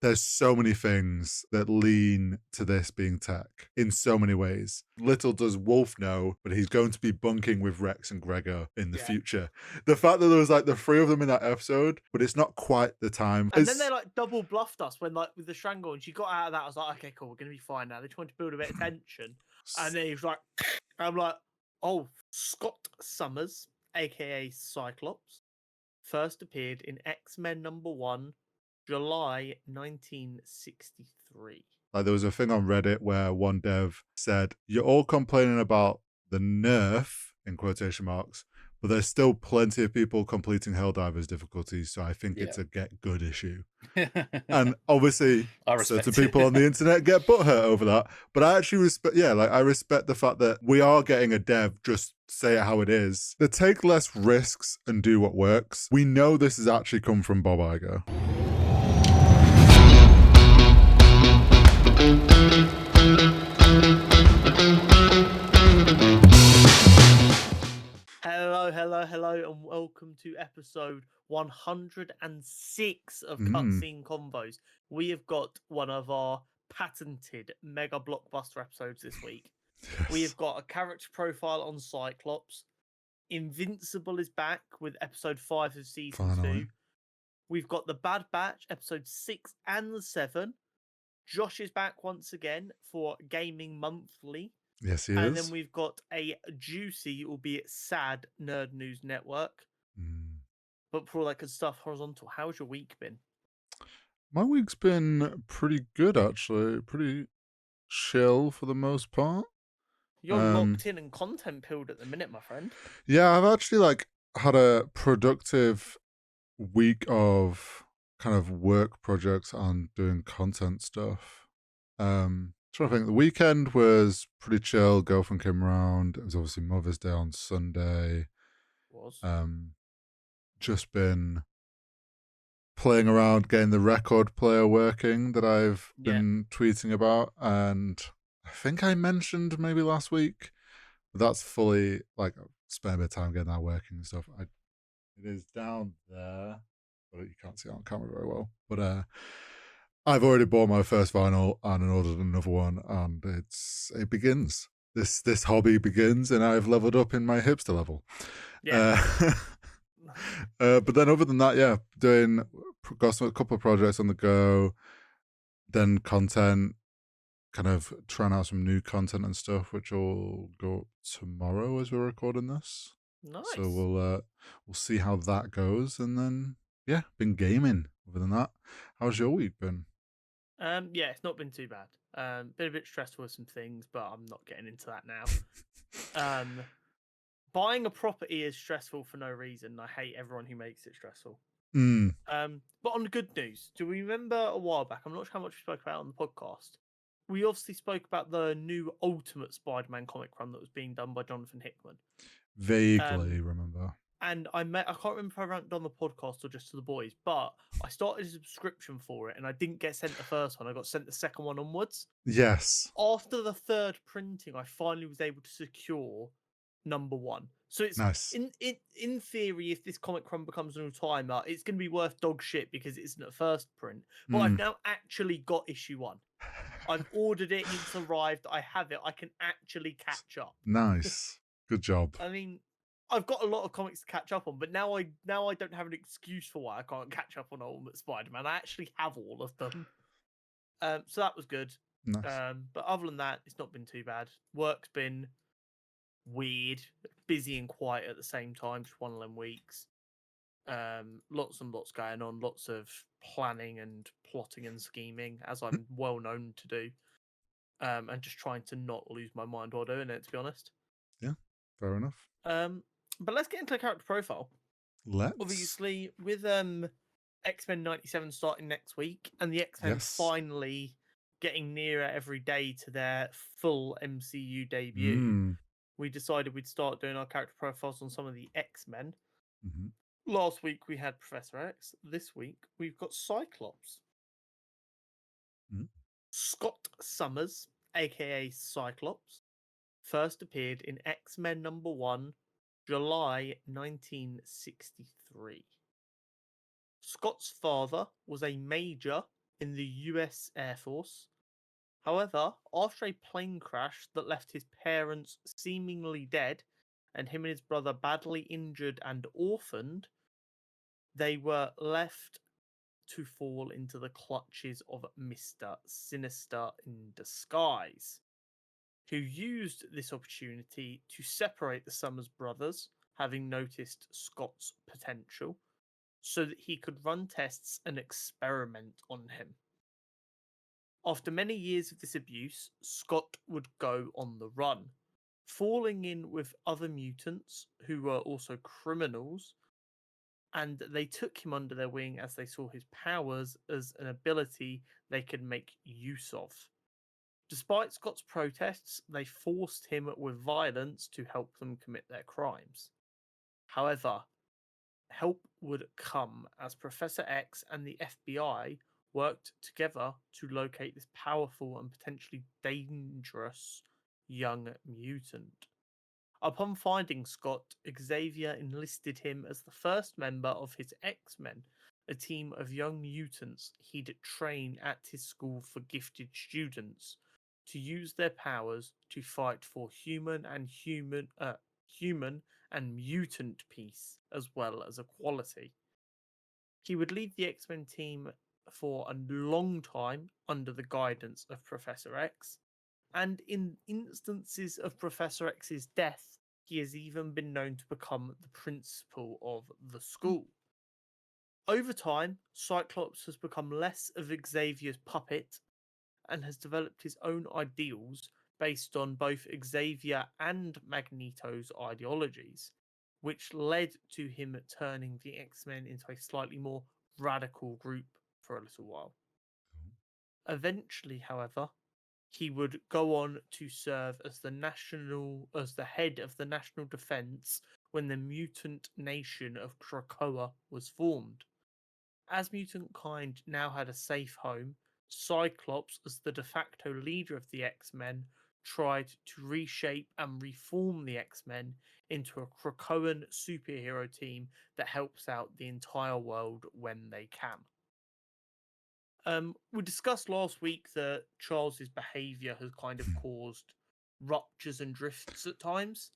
There's so many things that lean to this being tech in so many ways. Little does Wolf know, but he's going to be bunking with Rex and Gregor in the future. The fact that there was like the three of them in that episode, but it's not quite the time. And then they like double bluffed us when like with the strangle, and she got out of that. I was like, okay, cool, we're gonna be fine now. They tried to build a bit of tension, and then he was like, I'm like, oh, Scott Summers, aka Cyclops, first appeared in X-Men #1, July 1963. Like there was a thing on Reddit where one dev said, "You're all complaining about the nerf in quotation marks, but there's still plenty of people completing Helldivers difficulties, so I think it's a get good issue." And obviously, certain people on the internet get butthurt over that. But I actually respect, I respect the fact that we are getting a dev just say it how it is. They take less risks and do what works. We know this has actually come from Bob Iger. Hello, and welcome to episode 106 of Cutscene Combos. We have got one of our patented mega blockbuster episodes this week. Yes. We have got a character profile on Cyclops. Invincible is back with episode 5 of season 2. We've got the Bad Batch, episode 6 and 7. Josh is back once again for Gaming Monthly. Yes, he is. And then we've got a juicy, albeit sad, Nerd News Network. But for all that good stuff, Horizontal, how's your week been? My week's been pretty good, actually. Pretty chill for the most part. You're locked in and content pilled at the minute, my friend. Yeah, I've actually had a productive week of kind of work projects and doing content stuff. Trying to think, the weekend was pretty chill. Girlfriend came around. It was obviously Mother's Day on Sunday. Just been playing around, getting the record player working that I've been tweeting about, and I think I mentioned maybe last week, but that's fully I've spent a bit of time getting that working and stuff. It is down there, but you can't see it on camera very well. But I've already bought my first vinyl and ordered another one, and it begins. This hobby begins, and I've leveled up in my hipster level. But then other than that, got a couple of projects on the go, then content, kind of trying out some new content and stuff, which will go up tomorrow as we're recording this. Nice. So we'll see how that goes, and then been gaming. Other than that, how's your week been? It's not been too bad. Been a bit stressful with some things, but I'm not getting into that now. Buying a property is stressful for no reason. I hate everyone who makes it stressful. But on the good news, do we remember a while back? I'm not sure how much we spoke about on the podcast. We obviously spoke about the new Ultimate Spider-Man comic run that was being done by Jonathan Hickman. Vaguely remember. And I can't remember if I ran it on the podcast or just to the boys, but I started a subscription for it, and I didn't get sent the first one. I got sent the second one onwards. Yes. After the third printing, I finally was able to secure #1. So it's nice. In theory, if this comic run becomes an all-timer, it's going to be worth dog shit because it isn't a first print. But I've now actually got issue 1. I've ordered it. It's arrived. I have it. I can actually catch up. Nice. Good job. I mean, I've got a lot of comics to catch up on, but now I don't have an excuse for why I can't catch up on Ultimate Spider-Man. I actually have all of them. So that was good. Nice. But other than that, it's not been too bad. Work's been weird, busy and quiet at the same time. Just one of them weeks. Lots and lots going on. Lots of planning and plotting and scheming, as I'm well known to do. And just trying to not lose my mind while doing it, to be honest. Yeah, fair enough. But let's get into the character profile. Let's. Obviously, with X-Men 97 starting next week, and the X-Men finally getting nearer every day to their full MCU debut, we decided we'd start doing our character profiles on some of the X-Men. Last week we had Professor X. This week we've got Cyclops. Scott Summers, aka Cyclops, first appeared in X-Men #1, July 1963. Scott's father was a major in the US Air Force. However, after a plane crash that left his parents seemingly dead and him and his brother badly injured and orphaned, they were left to fall into the clutches of Mr. Sinister in disguise, who used this opportunity to separate the Summers brothers, having noticed Scott's potential, so that he could run tests and experiment on him. After many years of this abuse, Scott would go on the run, falling in with other mutants who were also criminals, and they took him under their wing as they saw his powers as an ability they could make use of. Despite Scott's protests, they forced him with violence to help them commit their crimes. However, help would come as Professor X and the FBI worked together to locate this powerful and potentially dangerous young mutant. Upon finding Scott, Xavier enlisted him as the first member of his X-Men, a team of young mutants he'd train at his school for gifted students to use their powers to fight for human and mutant peace as well as equality. He would lead the X-Men team for a long time under the guidance of Professor X, and in instances of Professor X's death, he has even been known to become the principal of the school. Over time, Cyclops has become less of Xavier's puppet and has developed his own ideals based on both Xavier and Magneto's ideologies, which led to him turning the X-Men into a slightly more radical group for a little while. Eventually, however, he would go on to serve as the head of the national defense when the mutant nation of Krakoa was formed. As mutant kind now had a safe home, Cyclops, as the de facto leader of the X-Men, tried to reshape and reform the X-Men into a Krakoan superhero team that helps out the entire world when they can. We discussed last week that Charles's behaviour has kind of caused ruptures and drifts at times.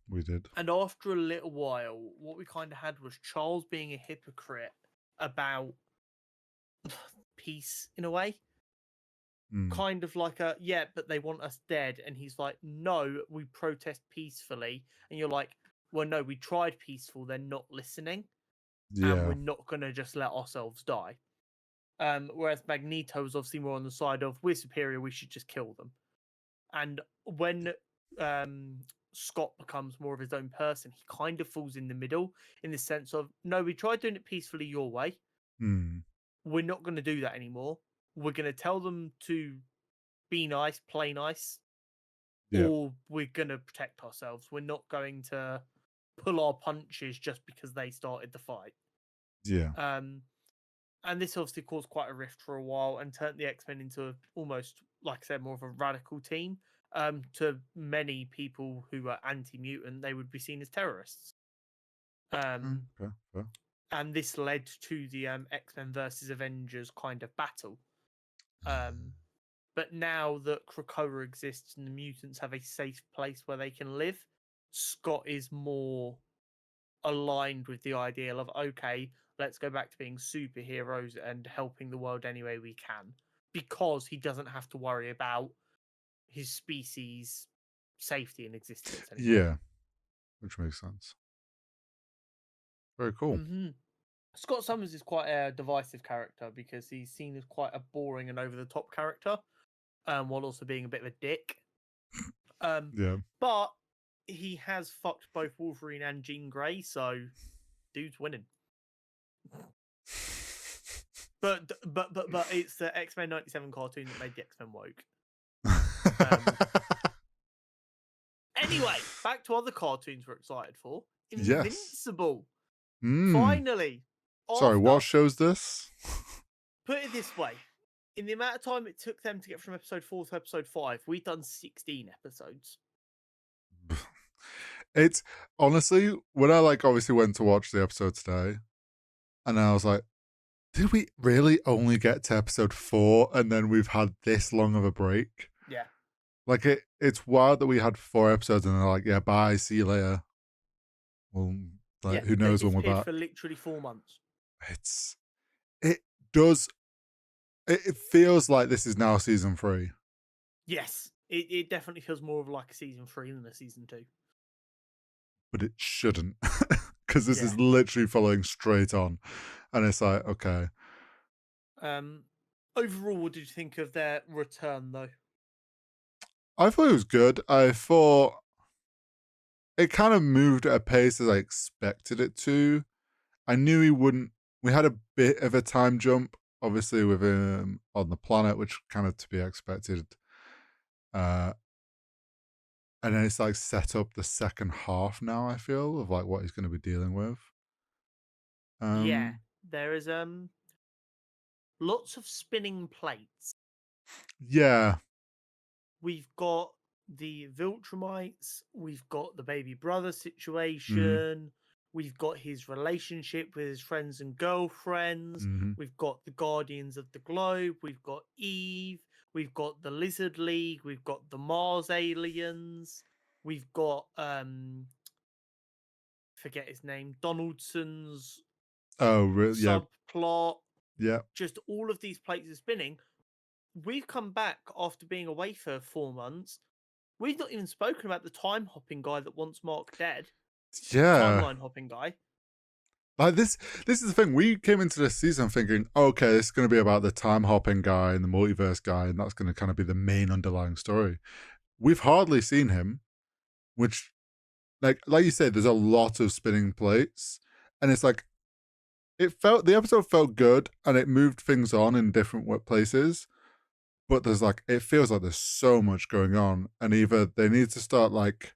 We did. And after a little while, what we kind of had was Charles being a hypocrite about peace in a way. Kind of like but they want us dead. And he's like, no, we protest peacefully. And you're like, well, no, we tried peaceful. They're not listening. Yeah. And we're not going to just let ourselves die. Whereas Magneto was obviously more on the side of we're superior, we should just kill them. And when Scott becomes more of his own person, he kind of falls in the middle in the sense of, no, we tried doing it peacefully your way. We're not going to do that anymore. We're going to tell them to be nice, play nice, or we're going to protect ourselves. We're not going to pull our punches just because they started the fight. Yeah. And this obviously caused quite a rift for a while and turned the X-Men into almost, like I said, more of a radical team. To many people who are anti-mutant, they would be seen as terrorists. And this led to the X-Men versus Avengers kind of battle. But now that Krakoa exists and the mutants have a safe place where they can live, Scott is more aligned with the ideal of, okay, let's go back to being superheroes and helping the world any way we can, because he doesn't have to worry about his species' safety and existence anymore. Yeah, which makes sense. Very cool. Scott Summers is quite a divisive character because he's seen as quite a boring and over-the-top character, while also being a bit of a dick. But he has fucked both Wolverine and Jean Grey, so dude's winning. But it's the X-Men 97 cartoon that made the X-Men woke. Anyway, back to other cartoons we're excited for. Invincible. Finally. Sorry, what show's this? Put it this way. In the amount of time it took them to get from episode 4 to episode 5, we've done 16 episodes. It's honestly, when I obviously went to watch the episode today, and I was like, Did we really only get to episode 4 and then we've had this long of a break? Yeah, Like it's wild that we had 4 episodes and they're like, yeah, bye, see you later. Well, like yeah. who They knows when we're disappeared back? for literally 4 months. It's it does it feels like this is now season 3, Yes, it definitely feels more of like a season 3 than a season 2. but it shouldn't. Because this Yeah. is literally following straight on. And it's like, okay. Um. Overall, what did you think of their return, though? I thought it was good. I thought it kind of moved at a pace as I expected it to. I knew he wouldn't. We had a bit of a time jump, obviously, with him on the planet, which kind of to be expected. Uh, and then it's like set up the second half now, I feel, of like what he's going to be dealing with. Yeah, Um, there is lots of spinning plates. yeah. We've got the Viltrumites, we've got the baby brother Mm, situation, we've got his relationship with his friends and girlfriends, hmm we've got the Guardians of the Globe, we've got Eve, we've got the Lizard League, we've got the Mars aliens, we've got forget his name, Donaldson's Oh, really? Yeah. subplot, Yeah. just all of these plates are spinning. We've come back after being away for 4 months. We've not even spoken about the time hopping guy that wants Mark dead. The Yeah. timeline hopping guy. Like this is the thing. We came into this season thinking, okay, it's going to be about the time hopping guy and the multiverse guy, and that's going to kind of be the main underlying story. We've hardly seen him, which, like you said, there's a lot of spinning plates, and it's like the episode felt good, and it moved things on in different places. But there's like it feels like there's so much going on, and either they need to start like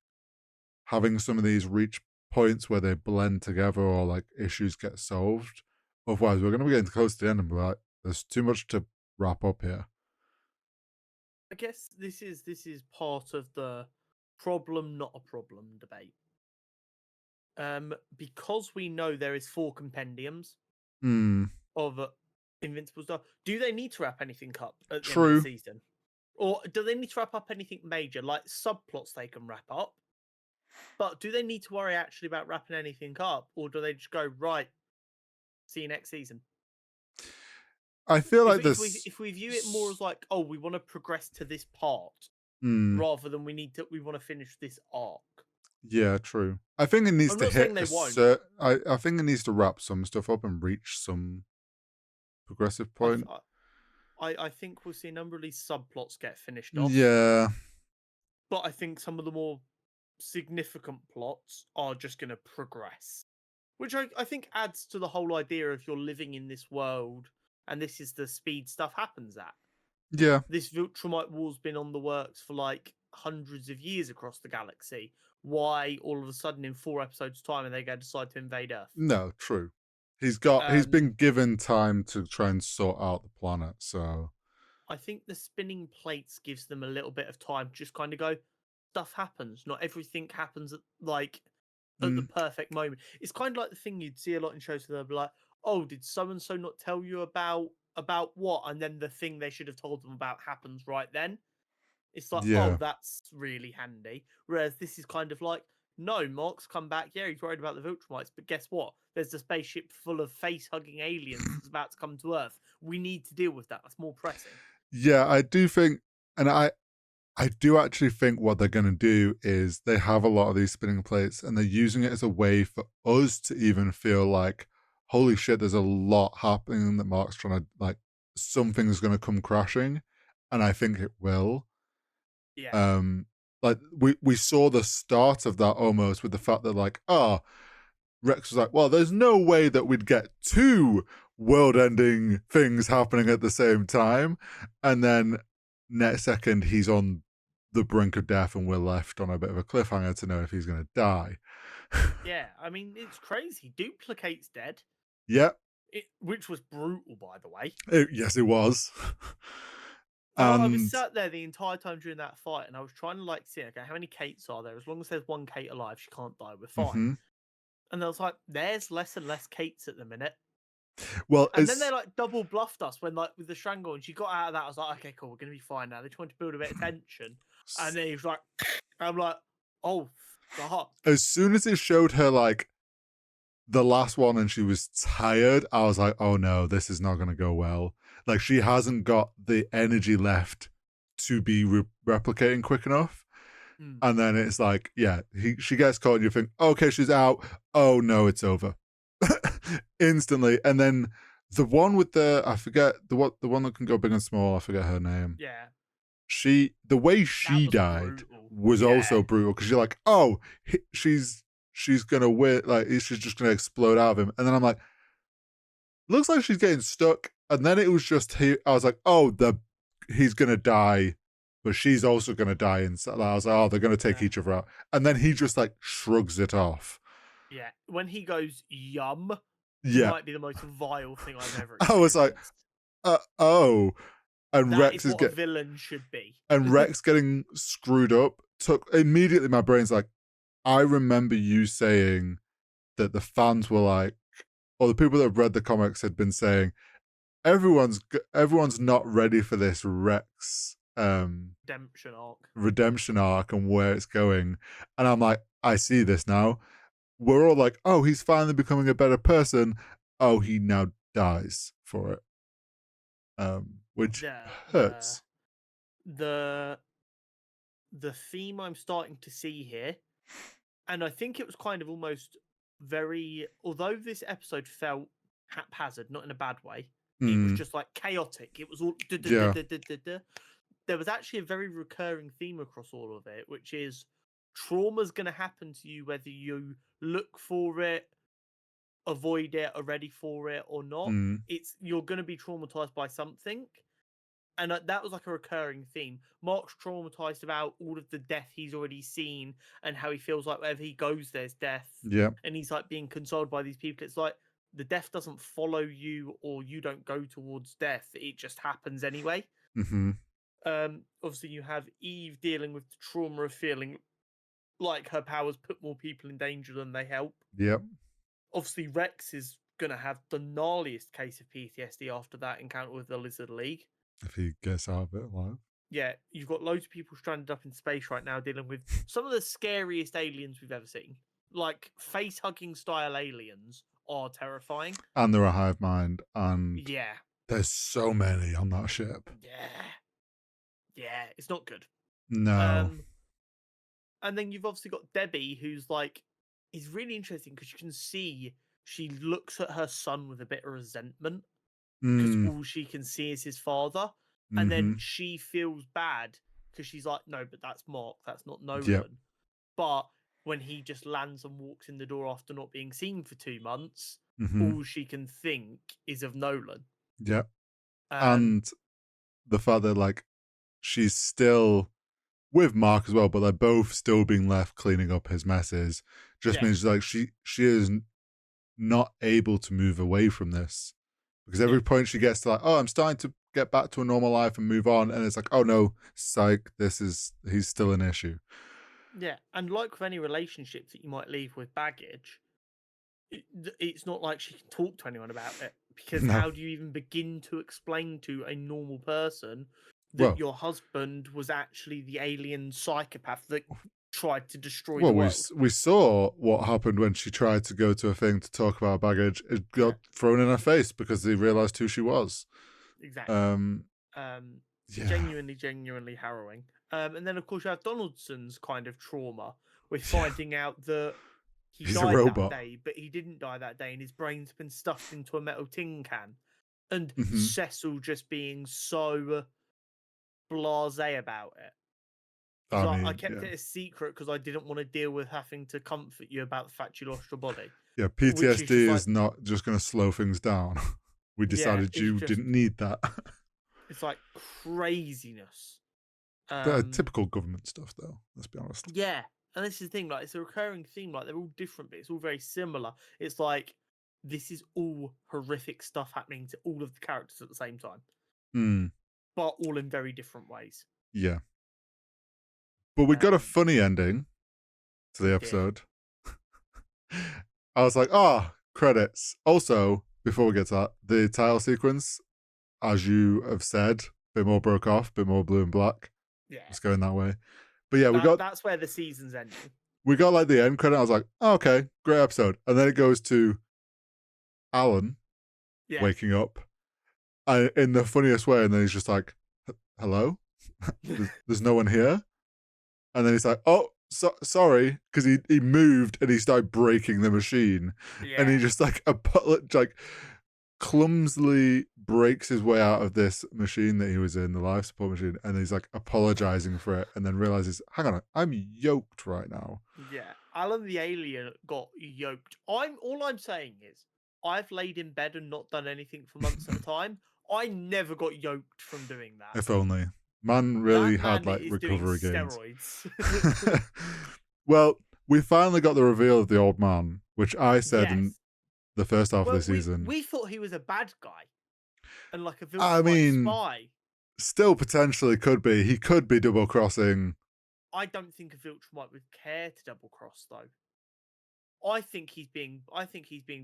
having some of these reach points where they blend together or like issues get solved. Otherwise, we're going to be getting close to the end and be like, there's too much to wrap up here. I guess this is part of the problem, not a problem debate. Because we know there is 4 compendiums Hmm. of Invincible stuff. Do they need to wrap anything up at the end of the True. season, or do they need to wrap up anything major like subplots they can wrap up? But do they need to worry actually about wrapping anything up, or do they just go right? See you next season. I feel If like if we this. if we view it more as like, oh, we want to progress to this part Hmm. rather than we want to finish this arc. Yeah, true. I think it needs I'm to not hit saying they a won't. cert. I think it needs to wrap some stuff up and reach some progressive I point. I think we'll see a number of these subplots get finished off, Yeah. but I think some of the more significant plots are just going to progress, which I think adds to the whole idea of you're living in this world and this is the speed stuff happens at. Yeah. This Viltrumite war's been on the works for like hundreds of years across the galaxy. Why all of a sudden in 4 episodes' time are they going to decide to invade Earth? No, true. He's Um, been given time to try and sort out the planet, so I think the spinning plates gives them a little bit of time to just kind of go, stuff happens. Not everything happens at the mm, perfect moment. It's kind of like the thing you'd see a lot in shows where they'll be like, "Oh, did so and so not tell you about what?" And then the thing they should have told them about happens right then. It's like, oh, yeah. that's really handy. Whereas this is kind of like, no, Mark's come back. Yeah, he's worried about the Viltrumites, but guess what? There's a spaceship full of face-hugging aliens that's about to come to Earth. We need to deal with that. That's more pressing. Yeah, I do think, and I do actually think what they're going to do is they have a lot of these spinning plates and they're using it as a way for us to even feel like, holy shit, there's a lot happening that Mark's trying to, like, something's going to come crashing. And I think it will. Yeah, Um, like, we saw the start of that almost with the fact that, like, Rex was like, well, there's no way that we'd get two world ending things happening at the same time. And then next second, he's on the brink of death, and we're left on a bit of a cliffhanger to know if he's going to die. yeah. I mean, it's crazy. Duplicate's dead, Yep. which was brutal, by the way. Yes, it was. I was And sat there the entire time during that fight, and I was trying to like see, okay, how many Kates are there? As long as there's one Kate alive, she can't die. We're fine. mhm. And I was like, there's less and less Kates at the minute. Well, And then they like double bluffed us when like with the strangle, and she got out of that. I was like, okay, cool, we're gonna be fine now. They tried to build a bit of tension, and then he was like, I'm like, oh fuck. as soon as it showed her like the last one and she was tired, I was like, oh no, this is not going to go well. Like, she hasn't got the energy left to be replicating quick enough. Mm. And then it's like, yeah, she gets caught and you think, okay, she's out. Oh no, it's over. Instantly. And then the one with I forget, the one that can go big and small, I forget her name. Yeah, The way that she was died brutal. was Yeah, also brutal because you're like, oh, she's gonna win, like she's just gonna explode out of him, and then I'm like, looks like she's getting stuck, and then it was just I was like, oh, he's gonna die, but she's also gonna die inside. I was like, oh, they're gonna take yeah, each other out, and then he just like shrugs it off. yeah. When he goes yum, Yeah, might be the most vile thing I've ever I was like, experienced. oh, and That Rex is is what a get villain should be. and Rex getting screwed up took immediately. My brain's like, I remember you saying that the fans were like, or the people that have read the comics had been saying, everyone's not ready for this Rex Redemption arc. redemption arc and where it's going. And I'm like, I see this now. We're all like, oh, he's finally becoming a better person. Oh, he now dies for it. Which The the hurts. the the theme I'm starting to see here, and I think it was kind of almost very, although this episode felt haphazard, not in a bad way, it was Mm, just like chaotic. It was all yeah. there was actually a very recurring theme across all of it, which is trauma's going to happen to you whether you look for it, avoid it, are ready for it or not. Mm, It's you're going to be traumatized by something, and that was like a recurring theme. Mark's traumatized about all of the death he's already seen and how he feels like wherever he goes, there's death, yeah. and he's like being consoled by these people. It's like the death doesn't follow you, or you don't go towards death; it just happens anyway. Mm-hmm. Obviously, you have Eve dealing with the trauma of feeling like her powers put more people in danger than they help. Yep. Obviously, Rex is gonna have the gnarliest case of PTSD after that encounter with the Lizard League. If he gets out of it alive. Yeah, you've got loads of people stranded up in space right now dealing with some of the scariest aliens we've ever seen. Like face hugging style aliens are terrifying. And they're a hive mind, and Yeah, there's so many on that ship. yeah, yeah. It's not good. No. Um, and then you've obviously got Debbie, who's like, is really interesting because you can see she looks at her son with a bit of resentment because Mm, all she can see is his father, and then mm-hmm. she feels bad because she's like, no, but that's Mark, that's not Yep. Nolan. But when he just lands and walks in the door after not being seen for 2 months, Mm-hmm. all she can think is of Nolan. Yep. Um, And the fact that like she's still with Mark as well, but they're both still being left cleaning up his messes, just yeah, means like she is not able to move away from this. Because yeah, every point she gets to like, oh, I'm starting to get back to a normal life and move on, and it's like, oh no, psych, he's still an issue. yeah. And like with any relationship that you might leave with baggage, it's not like she can talk to anyone about it because No. how do you even begin to explain to a normal person that Well, your husband was actually the alien psychopath that tried to destroy well, the world? we saw what happened when she tried to go to a thing to talk about baggage. It Yeah, got thrown in her face because they realized who she was. exactly. Um, Um, yeah, genuinely harrowing. And then of course you have Donaldson's kind of trauma with finding out that he he's a died that robot. day, but he didn't die that day, and his brain's been stuffed into a metal tin can. And Hmm. Cecil just being so blasé about it. He's I like, I mean, kept yeah, it a secret because I didn't want to deal with having to comfort you about the fact you lost your body. yeah. Which is PTSD just like, is not just going to slow things down. We yeah, decided it's you just, didn't need that. it's like craziness. The typical government stuff, though. Let's be honest. Yeah, and this is the thing, like it's a recurring theme, like they're all different, but it's all very similar. It's like this is all horrific stuff happening to all of the characters at the same time, Mm, but all in very different ways. yeah, but we got a Um, funny ending to the we did. episode. I was like, ah, credits. Also, before we get to that, the title sequence, as you have said, a bit more broke off, a bit more blue and black. Yeah, It's going that way. But yeah, we got that's where the season's ending. like the end credit. I was like, oh, okay, great episode. And then it goes to Alan Yeah. waking up in the funniest way. And then he's just like, hello? There's no one here? And then he's like, oh, sorry, because he moved and he started breaking the machine. And he Yeah. just like, clumsily breaks his way out of this machine that he was in, the life support machine, and he's like apologizing for it, and then realizes, hang on, I'm yoked right now. Yeah. Alan the alien got yoked. All I'm saying is I've laid in bed and not done anything for months at a time. I never got yoked from doing that. If only. Man really That had man like is doing recovery gains. steroids. Well, we finally got the reveal of the old man, which I said in Yes. the first half of Well, the season. we thought he was a bad guy and like a I Viltrumite mean, spy. still potentially could be. He could be double crossing. I don't think a Viltrumite would care to double cross though. I think he's being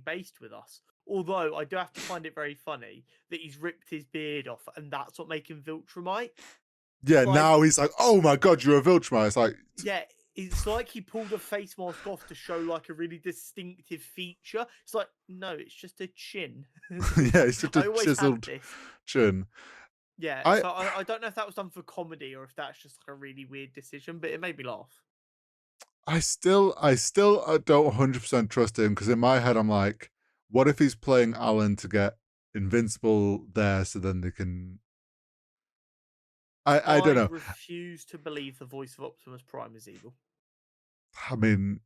based with us. Although I do have to find it very funny that he's ripped his beard off and that's what makes him Viltrumite. Yeah, Like, now he's like, oh my god, you're a Viltrumite. It's like, yeah, it's like he pulled a face mask off to show like a really distinctive feature. It's like, no, it's just a chin. yeah, it's just I a always had chiseled this. chin. Yeah, I so I don't know if that was done for comedy or if that's just like a really weird decision, but it made me laugh. still don't 100% trust him, because in my head I'm like, what if he's playing Alan to get Invincible there so then they can. I don't I know. refuse to believe the voice of Optimus Prime is evil. I mean,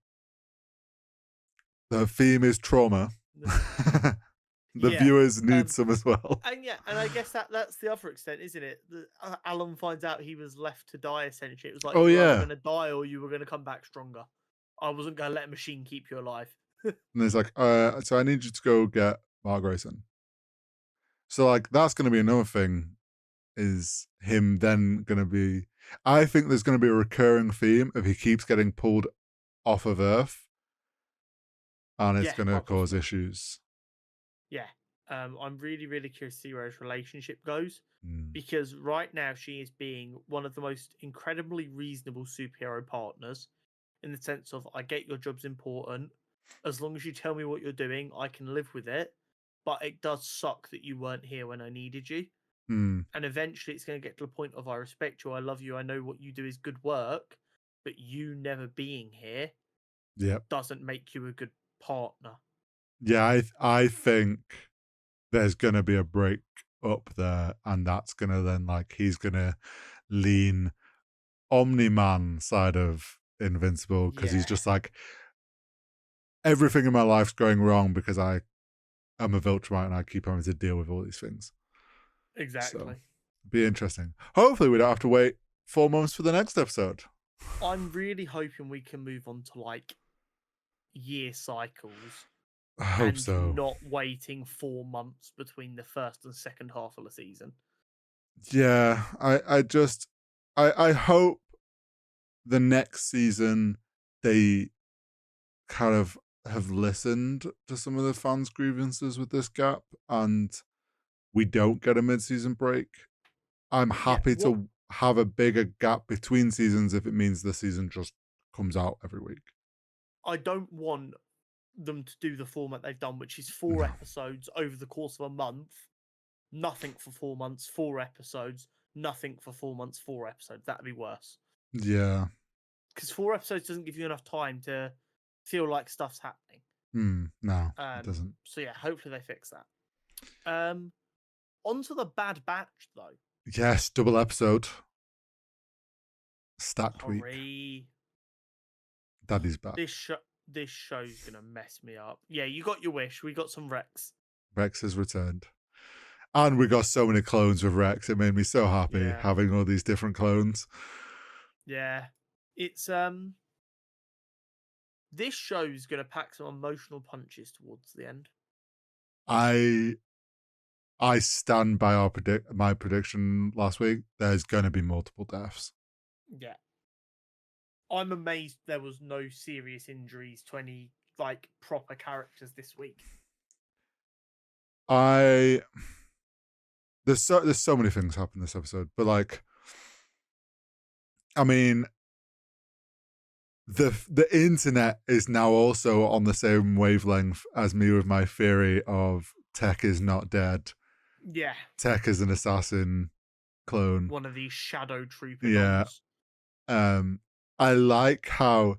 the theme is trauma. The Yeah, viewers need some as well. and yeah, and I guess that's the other extent, isn't it? Alan finds out he was left to die. Essentially, it was like Oh you were either yeah. going to die or you were going to come back stronger. I wasn't going to let a machine keep you alive. And he's like, so I need you to go get Mark Grayson. So like that's gonna be another thing, is him then gonna be, I think there's gonna be a recurring theme of he keeps getting pulled off of Earth, and it's Yeah, gonna quite cause possibly. issues. Yeah, I'm really, really curious to see where his relationship goes Mm. because right now she is being one of the most incredibly reasonable superhero partners in the sense of I get your job's important. As long as you tell me what you're doing, I can live with it. But it does suck that you weren't here when I needed you. Mm. And eventually it's going to get to the point of I respect you, I love you, I know what you do is good work, but you never being here Yep. doesn't make you a good partner. Yeah, I think there's gonna be a break up there, and that's gonna then, like, he's gonna lean Omni-Man side of Invincible, because he's Yeah, just like, everything in my life's going wrong because I am a Viltrumite and I keep having to deal with all these things. So exactly. be interesting. Hopefully we don't have to wait 4 months for the next episode. I'm really hoping we can move on to like year cycles I hope and so. not waiting 4 months between the first and second half of the season. Yeah, I hope the next season they kind of have listened to some of the fans' grievances with this gap, and we don't get a mid-season break. I'm Yeah, happy what to have a bigger gap between seasons if it means the season just comes out every week. I don't want them to do the format they've done, which is four No. episodes over the course of a month, nothing for 4 months, 4 episodes, nothing for 4 months, 4 episodes. That'd be worse. Yeah. Because 4 episodes doesn't give you enough time to feel like stuff's happening. No, it doesn't. So yeah, hopefully they fix that. Onto the Bad Batch though. Yes, double episode. Stacked week. Hooray. Daddy's back. This show's gonna mess me up. Yeah, you got your wish. We got some Rex. Rex has returned. And we got so many clones with Rex. It made me so happy Yeah. having all these different clones. Yeah. It's this show's gonna pack some emotional punches towards the end. I stand by my prediction last week. There's going to be multiple deaths. Yeah. I'm amazed there was no serious injuries to any like proper characters this week. I there's so many things happen this episode, but like, I mean, the internet is now also on the same wavelength as me with my theory of Tech is not dead. Yeah. Tech is an assassin clone. One of these shadow trooper Yeah. dolls. I like how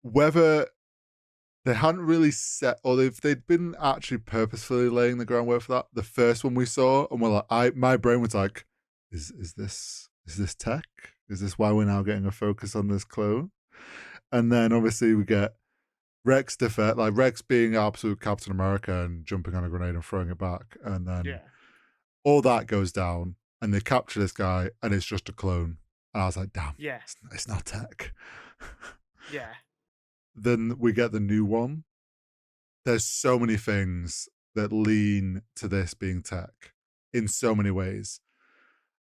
whether they hadn't really set, or if they'd been actually purposefully laying the groundwork for that, the first one we saw, and we're like, my brain was like, is this Tech? Is this why we're now getting a focus on this clone? And then obviously we get Rex defect, like Rex being absolute Captain America and jumping on a grenade and throwing it back, and then Yeah. all that goes down, and they capture this guy, and it's just a clone. And I was like, damn, Yeah. it's not Tech. Yeah. Then we get the new one. There's so many things that lean to this being Tech in so many ways.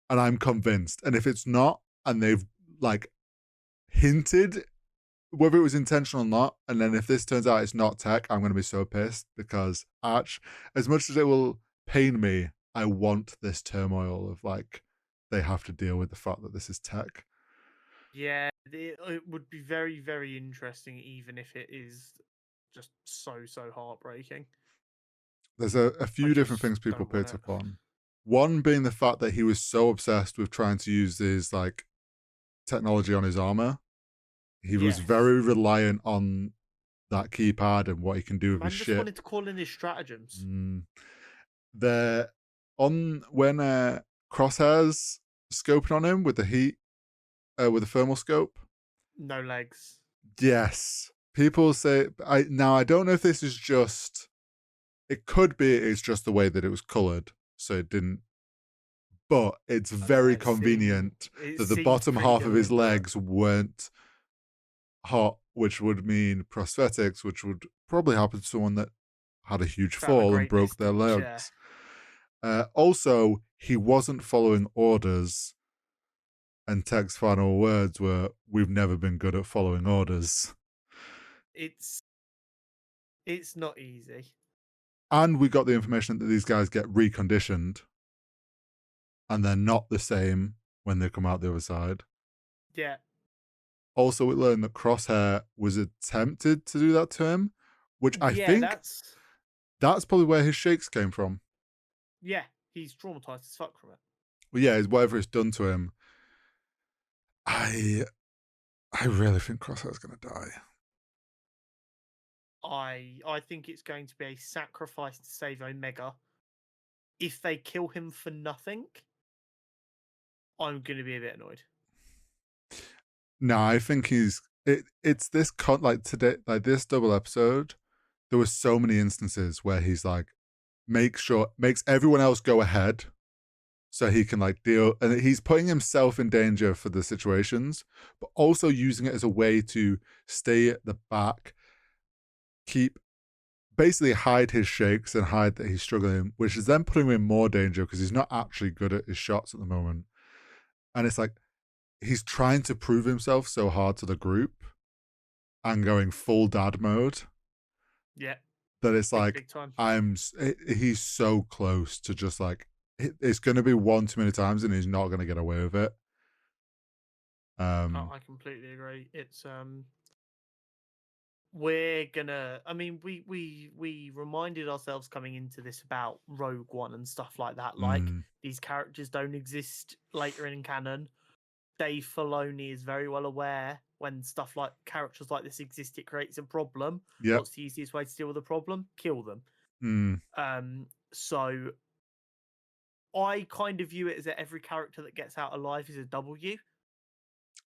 And I'm convinced. And if it's not, and they've like hinted whether it was intentional or not, and then if this turns out it's not Tech, I'm going to be so pissed because Arch, as much as it will pain me, I want this turmoil of like, they have to deal with the fact that this is Tech. Yeah, it would be very, very interesting, even if it is just so heartbreaking. There's a I few different just things people don't want picked it. up on. One being the fact that he was so obsessed with trying to use his like technology on his armor. He was Yes. very reliant on that keypad and what he can do with his Man just ship. wanted to call in his stratagems. They're on when Crosshairs scoping on him with the heat, with the thermal scope. No legs. Yes, people say. I don't know if this is just. It could be it's just the way that it was colored, so it didn't. But it's very convenient It that the seems bottom pretty half of his deliberate. legs weren't hot, which would mean prosthetics, which would probably happen to someone that had a huge Travel a fall and great broke their distance, yeah. legs. Also, he wasn't following orders, and Tech's final words were, "We've never been good at following orders." It's not easy. And we got the information that these guys get reconditioned, and they're not the same when they come out the other side. Yeah. Also, we learned that Crosshair was attempted to do that to him, which I Yeah, think that's probably where his shakes came from. yeah, he's traumatized as fuck from it. Well, yeah, whatever it's done to him. I really think Crosshair's going to die. I think it's going to be a sacrifice to save Omega. If they kill him for nothing, I'm going to be a bit annoyed. No, I think it's this like today, like this double episode. There were so many instances where he's like, makes everyone else go ahead so he can like deal, and he's putting himself in danger for the situations, but also using it as a way to stay at the back, basically hide his shakes and hide that he's struggling, which is then putting him in more danger because he's not actually good at his shots at the moment. And it's like, he's trying to prove himself so hard to the group and going full dad mode. Yeah. That it's like, big time. He's so close to just like, it's going to be one too many times and he's not going to get away with it. I completely agree. It's we're gonna, I mean, we reminded ourselves coming into this about Rogue One and stuff like that. Like, these characters don't exist later in canon. Dave Filoni is very well aware when stuff like characters like this exist, it creates a problem. Yep. What's the easiest way to deal with a problem? Kill them. So I kind of view it as that every character that gets out alive is a W,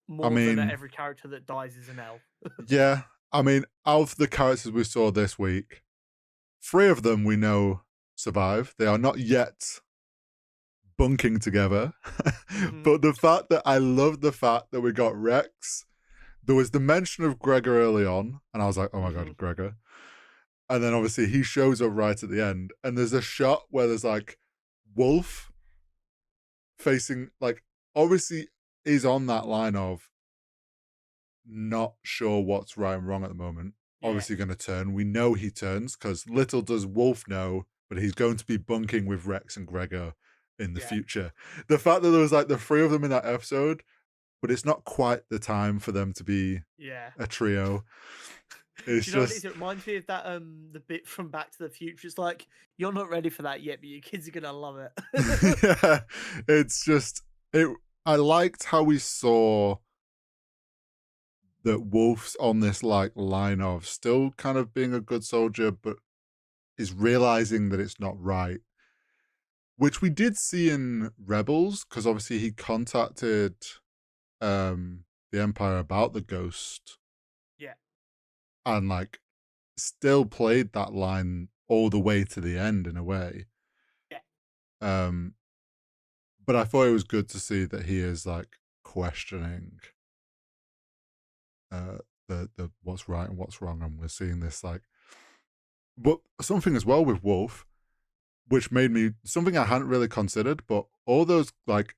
more than every character that dies is an L. Yeah, I mean, of the characters we saw this week, 3 of them we know survive. They are not yet bunking together. But the fact that I love the fact that we got Rex, there was the mention of Gregor early on, and I was like, oh my God, Gregor. And then obviously he shows up right at the end, and there's a shot where there's like Wolf facing, like, obviously is on that line of not sure what's right and wrong at the moment. Yeah. Obviously going to turn. We know he turns because little does Wolf know but he's going to be bunking with Rex and Gregor in the Yeah. future. The fact that there was like the three of them in that episode, but it's not quite the time for them to be Yeah. a trio. Do It's you know what it is? just It reminds me of that the bit from Back to the Future. It's like you're not ready for that yet, but your kids are gonna love it. yeah, it's just it. I liked how we saw that Wolf's on this like line of still kind of being a good soldier, but is realizing that it's not right. Which we did see in Rebels, because obviously he contacted the Empire about the ghost Yeah. and like still played that line all the way to the end in a way. Yeah. Um, but I thought it was good to see that he is like questioning uh the what's right and what's wrong, and we're seeing this like but something as well with Wolf, which made me something I hadn't really considered, but all those like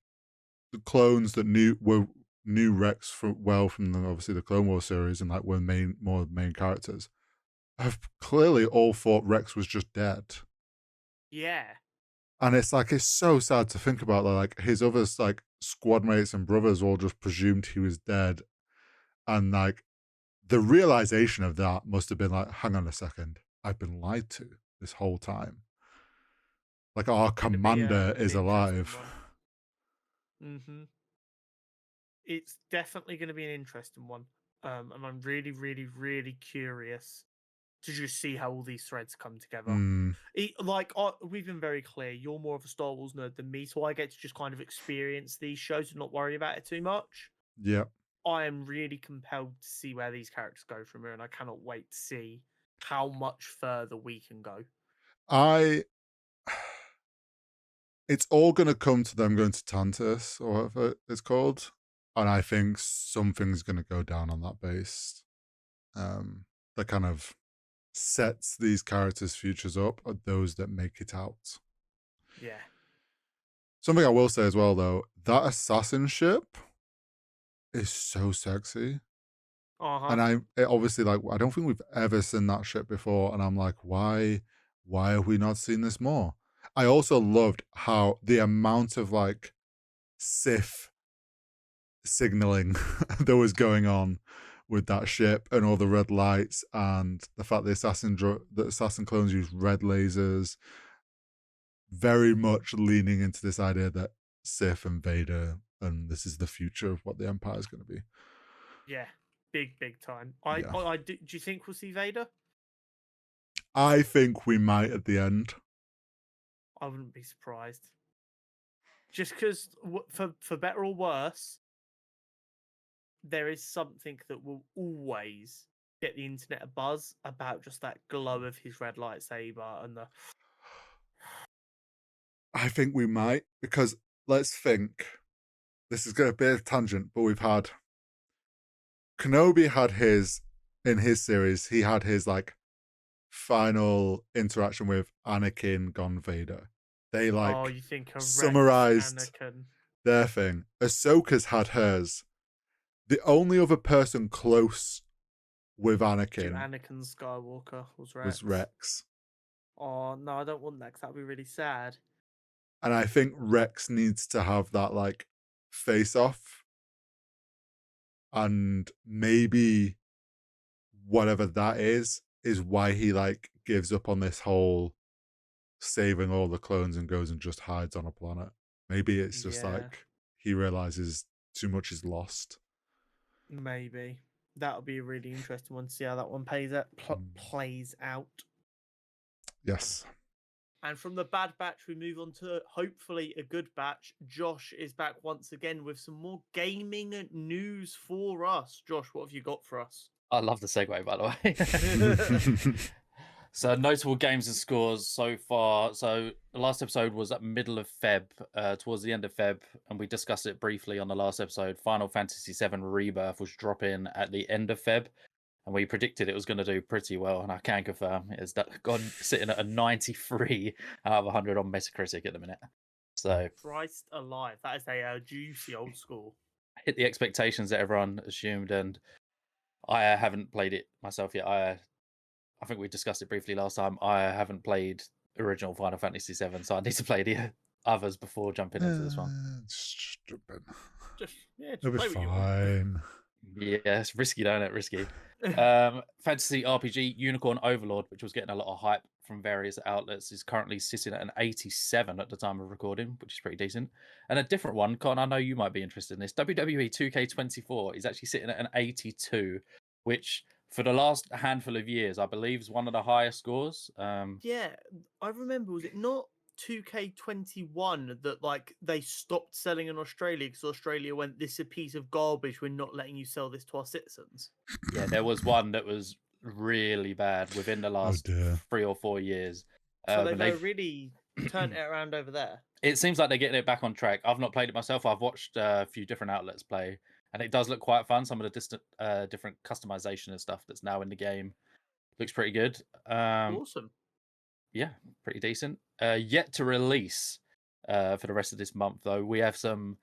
the clones that knew Rex from the, obviously the Clone Wars series and like were more main characters have clearly all thought Rex was just dead. Yeah. And it's like it's so sad to think about that like his other like squad mates and brothers all just presumed he was dead. And like the realization of that must have been like, hang on a second, I've been lied to this whole time. Like our commander Gonna be is an interesting alive. one. It's definitely going to be an interesting one. And I'm really, really, really curious to just see how all these threads come together. Mm, We've been very clear. You're more of a Star Wars nerd than me, so I get to just kind of experience these shows and not worry about it too much. yeah. I am really compelled to see where these characters go from here, and I cannot wait to see how much further we can go. I it's all gonna come to them going to Tantus or whatever it's called. And I think something's gonna go down on that base. That kind of sets these characters' futures up are those that make it out. Yeah. Something I will say as well though, that assassin ship is so sexy. Uh huh. And obviously like I don't think we've ever seen that ship before, and I'm like, why have we not seen this more? I also loved how the amount of like Sith signaling that was going on with that ship and all the red lights, and the fact the assassin clones use red lasers, very much leaning into this idea that Sith and Vader and this is the future of what the Empire is going to be. Yeah. Big time. Yeah, Do you think we'll see Vader? I think we might at the end. I wouldn't be surprised. Just because, for better or worse, there is something that will always get the internet a buzz about just that glow of his red lightsaber and the I think we might, because let's think. This is going to be a tangent, but we've had Kenobi had his in his series. He had his like final interaction with Anakin gone Vader. They oh, like you think a Rex summarized Anakin their thing. Ahsoka's had hers. The only other person close with to Anakin Anakin Skywalker was was Rex. Rex. Oh no, I don't want that because that'd be really sad. And I think Rex needs to have that like face off, and maybe whatever that is why he like gives up on this whole saving all the clones and goes and just hides on a planet. Maybe it's just Yeah, like he realizes too much is lost. maybe that'll be a really interesting one to see how that one plays out. Yes. And from the bad batch, we move on to hopefully a good batch. Josh is back once again with some more gaming news for us. Josh, what have you got for us? I love the segue, by the way. So notable games and scores so far. So the last episode was at middle of Feb, towards the end of Feb, and we discussed it briefly on the last episode. Final Fantasy VII Rebirth was dropping at the end of Feb, and we predicted it was going to do pretty well, and I can confirm it's gone sitting at a 93 out of 100 on Metacritic at the minute. So Christ alive, that is a juicy old score. hit the expectations that everyone assumed, and I haven't played it myself yet. I think we discussed it briefly last time. I haven't played original Final Fantasy VII, so I need to play the others before jumping into this one. Stupid. Just It'll be play what you want. fine. Yeah, it's risky, don't it? Risky. Fantasy RPG Unicorn Overlord, which was getting a lot of hype from various outlets, is currently sitting at an 87 at the time of recording, which is pretty decent. And a different one, Con, I know you might be interested in this. WWE 2K24 is actually sitting at an 82, which for the last handful of years, I believe, is one of the highest scores. Yeah, I remember. Was it not 2K21 that like they stopped selling in Australia because Australia went, "This is a piece of garbage. We're not letting you sell this to our citizens." Yeah, there was one that was really bad within the last 3 or 4 years. So they've really turned it around over there. It seems like they're getting it back on track. I've not played it myself. I've watched a few different outlets play, and it does look quite fun. Some of the different customization and stuff that's now in the game looks pretty good. Awesome. Yeah, pretty decent. Yet to release for the rest of this month, though, we have some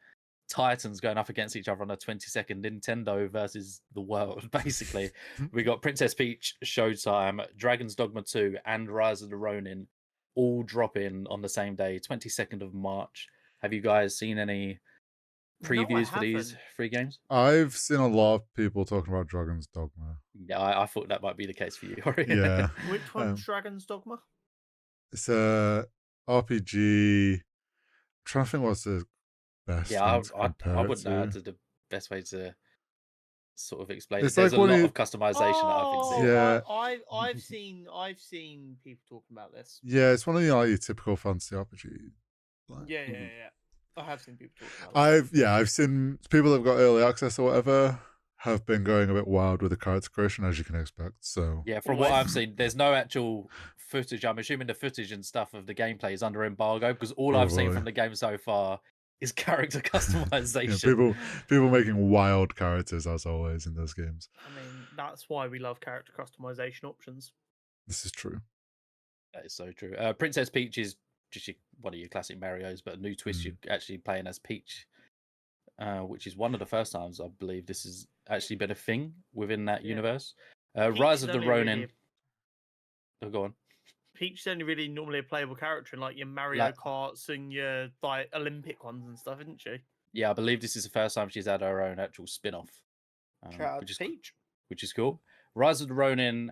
Titans going up against each other on a 20-second Nintendo versus the world, basically. We got Princess Peach Showtime, Dragon's Dogma 2, and Rise of the Ronin all dropping on the same day, 22nd of March. Have you guys seen any previews for these 3 games? I've seen a lot of people talking about Dragon's Dogma. Yeah, I thought that might be the case for you. Yeah. Which one's Dragon's Dogma? It's a RPG. I'm trying to think what's the best. Yeah, I wouldn't know the best way to sort of explain it. There's like a lot of customization that I've been seeing. Yeah, I've seen people talking about this. Yeah, it's one of the like your typical fantasy RPG. Like, yeah. I have seen people talking about it. I've seen people that've got early access or whatever have been going a bit wild with the character creation, as you can expect. So yeah, from what I've seen, there's no actual footage. I'm assuming the footage and stuff of the gameplay is under embargo because all I've seen from the game so far is character customization. Yeah, people making wild characters as always in those games. I mean, that's why we love character customization options. This is true. That is so true. Princess Peach is just one of your classic Marios, but a new twist. You're actually playing as Peach, which is one of the first times I believe this has actually been a thing within that universe. Rise of the Ronin. Go on. Peach is only really normally a playable character in like your Mario Karts and your like Olympic ones and stuff, isn't she? Yeah, I believe this is the first time she's had her own actual spin-off. Peach. Which is cool. Rise of the Ronin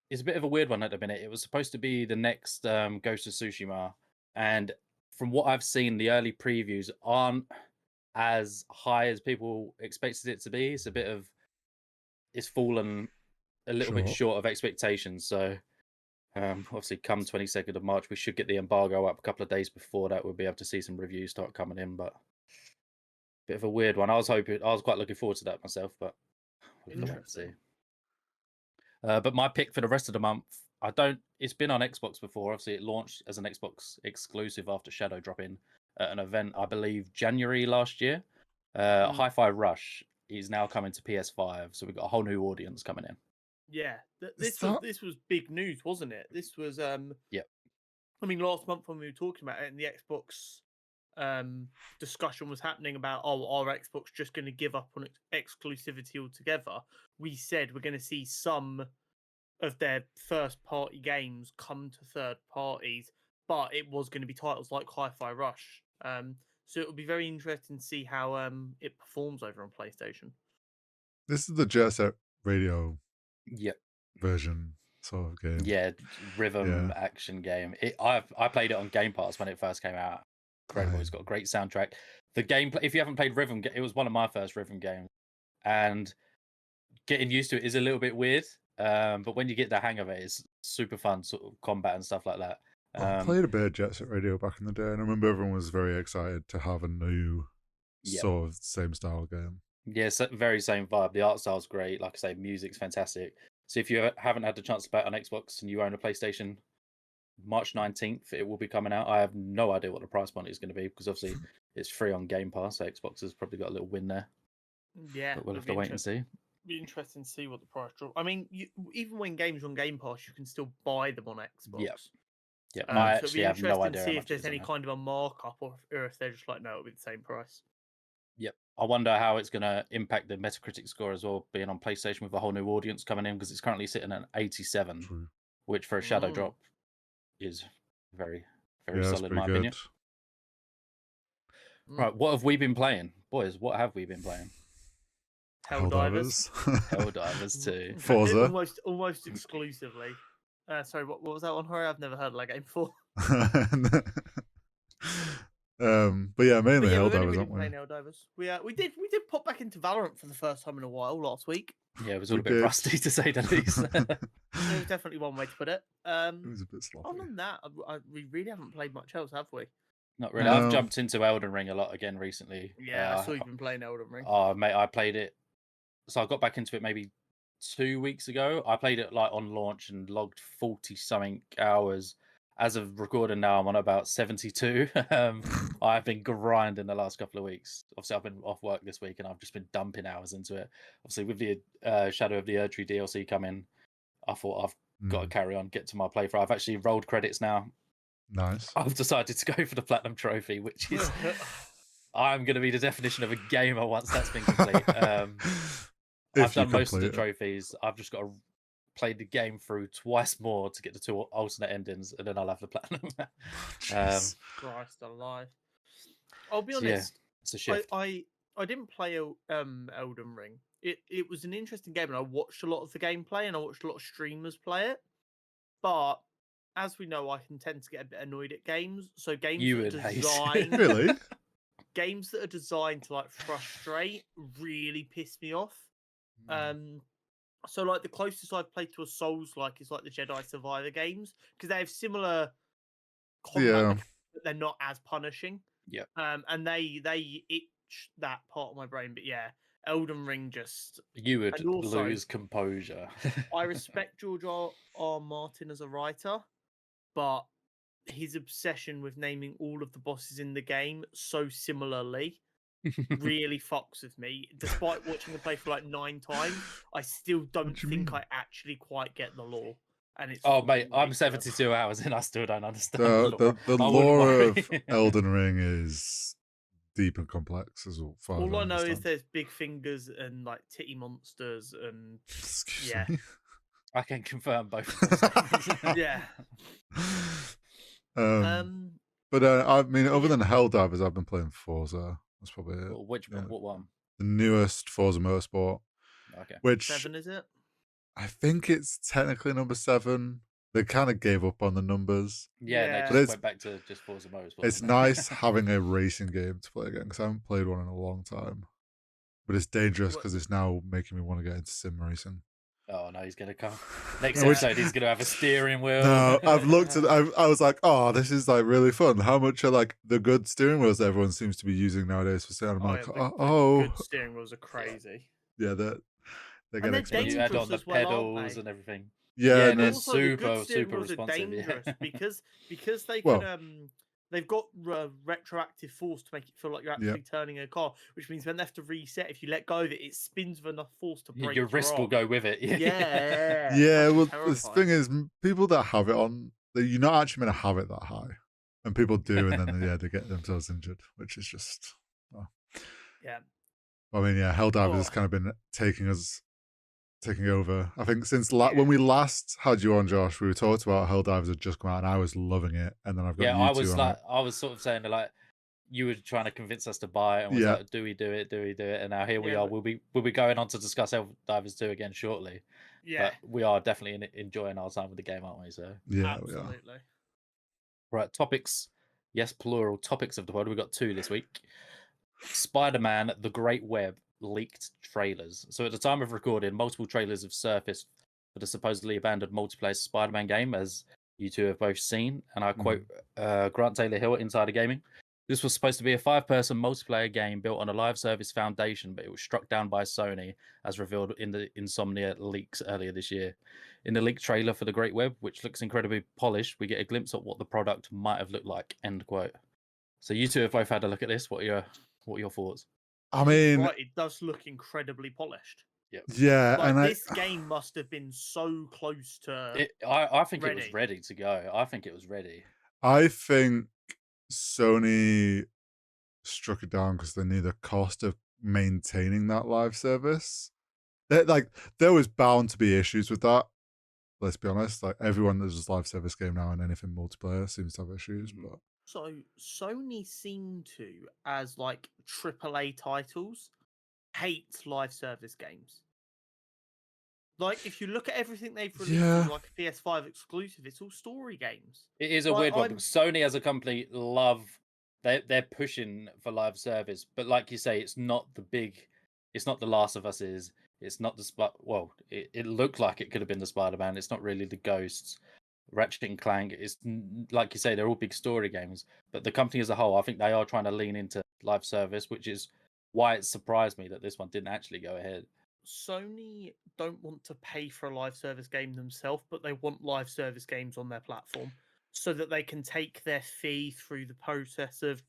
is a bit of a weird one at the minute. It was supposed to be the next Ghost of Tsushima, and from what I've seen, the early previews aren't as high as people expected it to be. It's fallen a little bit short of expectations. So obviously come 22nd of March, we should get the embargo up a couple of days before that. We'll be able to see some reviews start coming in, but bit of a weird one. I was quite looking forward to that myself, but we'll have to see. But my pick for the rest of the month, it's been on Xbox before. Obviously, it launched as an Xbox exclusive after Shadow dropping at an event, I believe, January last year. Hi-Fi Rush is now coming to PS5, so we've got a whole new audience coming in. Yeah, this was big news, wasn't it? This was yeah. I mean, last month when we were talking about it, and the Xbox discussion was happening about our Xbox just going to give up on exclusivity altogether. We said we're going to see some of their first-party games come to third parties, but it was going to be titles like Hi-Fi Rush. So it will be very interesting to see how it performs over on PlayStation. This is the Jet Set Radio Yep. version sort of game. Yeah, rhythm action game. I played it on Game Pass when it first came out. Incredible. It's got a great soundtrack. The gameplay, if you haven't played Rhythm, it was one of my first Rhythm games, and getting used to it is a little bit weird. But when you get the hang of it, it's super fun, sort of combat and stuff like that. I played a bit of Jet Set Radio back in the day, and I remember everyone was very excited to have a new sort of same style game. Yeah, very same vibe. The art style's great. Like I say, music's fantastic. So if you haven't had the chance to play it on Xbox and you own a PlayStation, March 19th, it will be coming out. I have no idea what the price point is going to be because obviously it's free on Game Pass, so Xbox has probably got a little win there. Yeah, but we'll have to wait and see. Be interesting to see what the price drop. I mean, even when games are on Game Pass, you can still buy them on Xbox. Yeah. I actually have no idea. To see if there's any kind of a markup, or if they're just like, no, it'll be the same price. Yep. I wonder how it's going to impact the Metacritic score as well, being on PlayStation with a whole new audience coming in, because it's currently sitting at 87, which for a Shadow drop is Very, Yeah, very that's solid in pretty my good. opinion. Right, what have we been playing? Boys, what have we been playing? Helldivers. Helldivers 2. Forza. almost exclusively. Sorry, what was that one? Horror? I've never heard of that game before. But yeah, mainly But yeah, we've only Helldivers, really aren't we? playing Helldivers. We did pop back into Valorant for the first time in a while last week. Yeah, it was all We a bit did. rusty to say the least. There was definitely one way to put it. It was a bit sloppy. Other than that, we really haven't played much else, have we? Not really. No. I've jumped into Elden Ring a lot again recently. Yeah, I saw you've been playing Elden Ring. Oh, mate, I played it. So I got back into it maybe 2 weeks ago. I played it like on launch and logged 40 something hours. As of recording now, I'm on about 72. I've been grinding the last couple of weeks. Obviously, I've been off work this week and I've just been dumping hours into it. Obviously, with the Shadow of the Erdtree DLC coming, I thought I've got to carry on, get to my playthrough. I've actually rolled credits now. Nice. I've decided to go for the Platinum Trophy, which is... I'm going to be the definition of a gamer once that's been complete. I've done most of the trophies. I've just got to play the game through twice more to get the 2 alternate endings, and then I'll have the platinum. Christ alive! I'll be honest. Yeah, it's a shift. I didn't play Elden Ring. It was an interesting game, and I watched a lot of the gameplay, and I watched a lot of streamers play it. But as we know, I can tend to get a bit annoyed at games. So games that are designed really. Games that are designed to like frustrate really piss me off. So like the closest I've played to a Souls-like is like the Jedi Survivor games because they have similar combat mechanics, but they're not as punishing. Yeah. And they itch that part of my brain. But yeah, Elden Ring just you would lose composure. I respect George R. Martin as a writer, but his obsession with naming all of the bosses in the game so similarly really fucks with me. Despite watching the play for like 9 times, I still don't think I actually quite get the lore. And it's mate, I'm 72 hours and I still don't understand the lore of Elden Ring is deep and complex as well. All I know is there's big fingers and like titty monsters and Excuse me? I can confirm both. Yeah. But I mean, other than Helldivers, I've been playing Forza. That's probably it. What one? The newest Forza Motorsport. Okay. Which 7 is it? I think it's technically number 7. They kind of gave up on the numbers. Yeah, they just went back to just Forza Motorsport. It's nice having a racing game to play again because I haven't played one in a long time. But it's dangerous because it's now making me want to get into sim racing. Oh no, he's gonna come next episode. He's gonna have a steering wheel. No, I've looked at. I was like, oh, this is like really fun. How much are like the good steering wheels that everyone seems to be using nowadays for sailing? I'm like, good steering wheels are crazy. Yeah, they're getting expensive. You add on the pedals and everything. Yeah, and they're also super responsive. Are dangerous because they can they've got retroactive force to make it feel like you're actually turning a car, which means when they have to reset, if you let go of it, it spins with enough force to break your wrist will go with it. Yeah. Well, the thing is, people that have it on, you're not actually meant to have it that high, and people do, and then they get themselves injured, which is just. Yeah. I mean, Helldivers has kind of been taking over. I think since when we last had you on, Josh, we talked about Helldivers had just come out, and I was loving it. And then I've got I was sort of saying that, like, you were trying to convince us to buy it, and was like, do we do it? And now here we are. We'll be going on to discuss Helldivers 2 again shortly. Yeah, but we are definitely enjoying our time with the game, aren't we? So yeah, absolutely. We are. Right, topics. Yes, plural topics of the pod. We've got 2 this week. Spider-Man: The Great Web leaked trailers. So at the time of recording, multiple trailers have surfaced for the supposedly abandoned multiplayer Spider-Man game, as you 2 have both seen. And I quote Grant Taylor-Hill at Insider Gaming. This was supposed to be a 5-person multiplayer game built on a live service foundation, but it was struck down by Sony, as revealed in the Insomnia leaks earlier this year. In the leaked trailer for The Great Web, which looks incredibly polished, we get a glimpse of what the product might have looked like. End quote. So you 2 have both had a look at this. What are your thoughts? I mean, it does look incredibly polished. Yeah, and this game must have been so close to. I think it was ready to go. I think it was ready. I think Sony struck it down because they knew the cost of maintaining that live service. There was bound to be issues with that. let's be honest, like everyone that does live service game now and anything multiplayer seems to have issues. But so Sony seem to, as like AAA titles, hate live service games. Like if you look at everything they've released as like a PS5 exclusive, it's all story games. It is a weird one because Sony as a company they're pushing for live service, but like you say, it's not the Last of Us it's not it looked like it could have been the Spider-Man. It's not really the Ghosts, Ratchet and Clank. It's like you say, they're all big story games, but the company as a whole, I think they are trying to lean into live service, which is why it surprised me that this one didn't actually go ahead. Sony don't want to pay for a live service game themselves, but they want live service games on their platform so that they can take their fee through the process of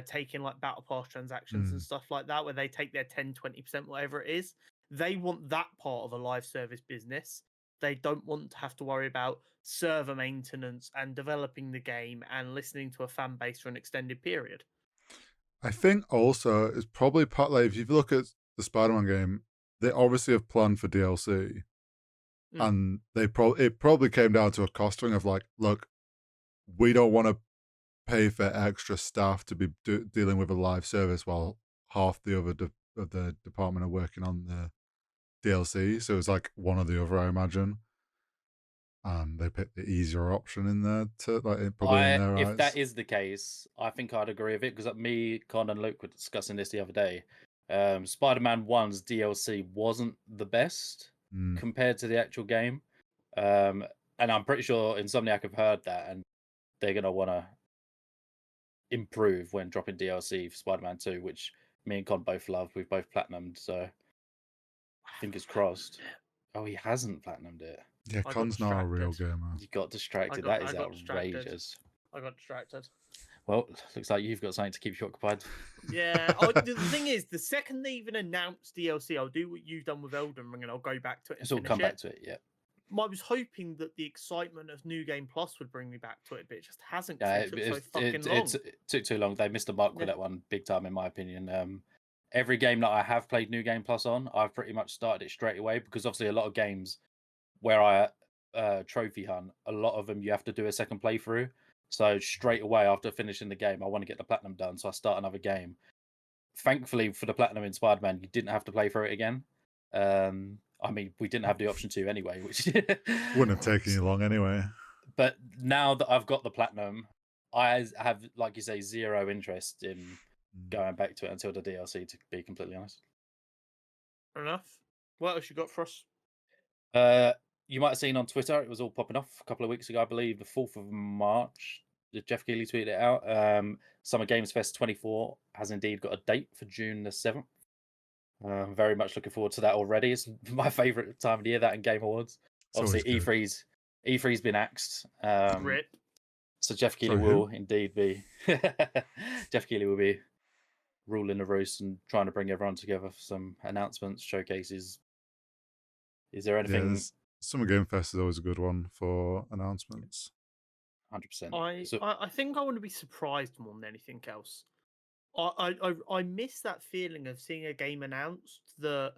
taking like battle pass transactions and stuff like that, where they take their 10-20%, whatever it is. They want that part of a live service business. They don't want to have to worry about server maintenance and developing the game and listening to a fan base for an extended period. I think also it's probably part, like, if you look at the Spider-Man game, they obviously have planned for DLC, and it probably came down to a costing of like, look, we don't want to pay for extra staff to be dealing with a live service while half the other of the department are working on the DLC. So it's like one or the other, I imagine. And they picked the easier option in there to like probably in their eyes. If that is the case, I think I'd agree with it because me, Con, and Luke were discussing this the other day. Spider-Man 1's DLC wasn't the best compared to the actual game. And I'm pretty sure Insomniac have heard that and they're going to want to improve when dropping DLC for Spider-Man 2, which me and Con both love. We've both platinumed, so fingers crossed. Oh, he hasn't platinumed it. Yeah, Con's not a real gamer. You got distracted. That is outrageous. I got distracted. Well, looks like you've got something to keep you occupied. Yeah. The thing is, the second they even announce DLC, I'll do what you've done with Elden Ring and I'll go back to it. It's all come back to it, yeah. I was hoping that the excitement of New Game Plus would bring me back to it, but it just hasn't. It took so fucking long. It took too long. They missed the mark with that one big time, in my opinion. Every game that I have played New Game Plus on, I've pretty much started it straight away because obviously a lot of games where I trophy hunt, a lot of them you have to do a second playthrough. So straight away after finishing the game, I want to get the platinum done, so I start another game. Thankfully for the platinum in Spider-Man, you didn't have to play through it again. I mean, we didn't have the option to anyway, which wouldn't have taken you long anyway. But now that I've got the platinum, I have, like you say, zero interest in going back to it until the DLC, to be completely honest. Fair enough. What else you got for us? You might have seen on Twitter, it was all popping off a couple of weeks ago, I believe, the 4th of March. Jeff Keighley tweeted it out. Summer Games Fest 24 has indeed got a date for June the 7th. I'm very much looking forward to that already. It's my favourite time of the year, that and Game Awards. Obviously, E3's been axed. So Jeff Keighley will indeed be Jeff Keighley will be ruling the roost and trying to bring everyone together for some announcements, showcases. Is there anything? Summer Game Fest is always a good one for announcements. 100%. I think I want to be surprised more than anything else. I miss that feeling of seeing a game announced that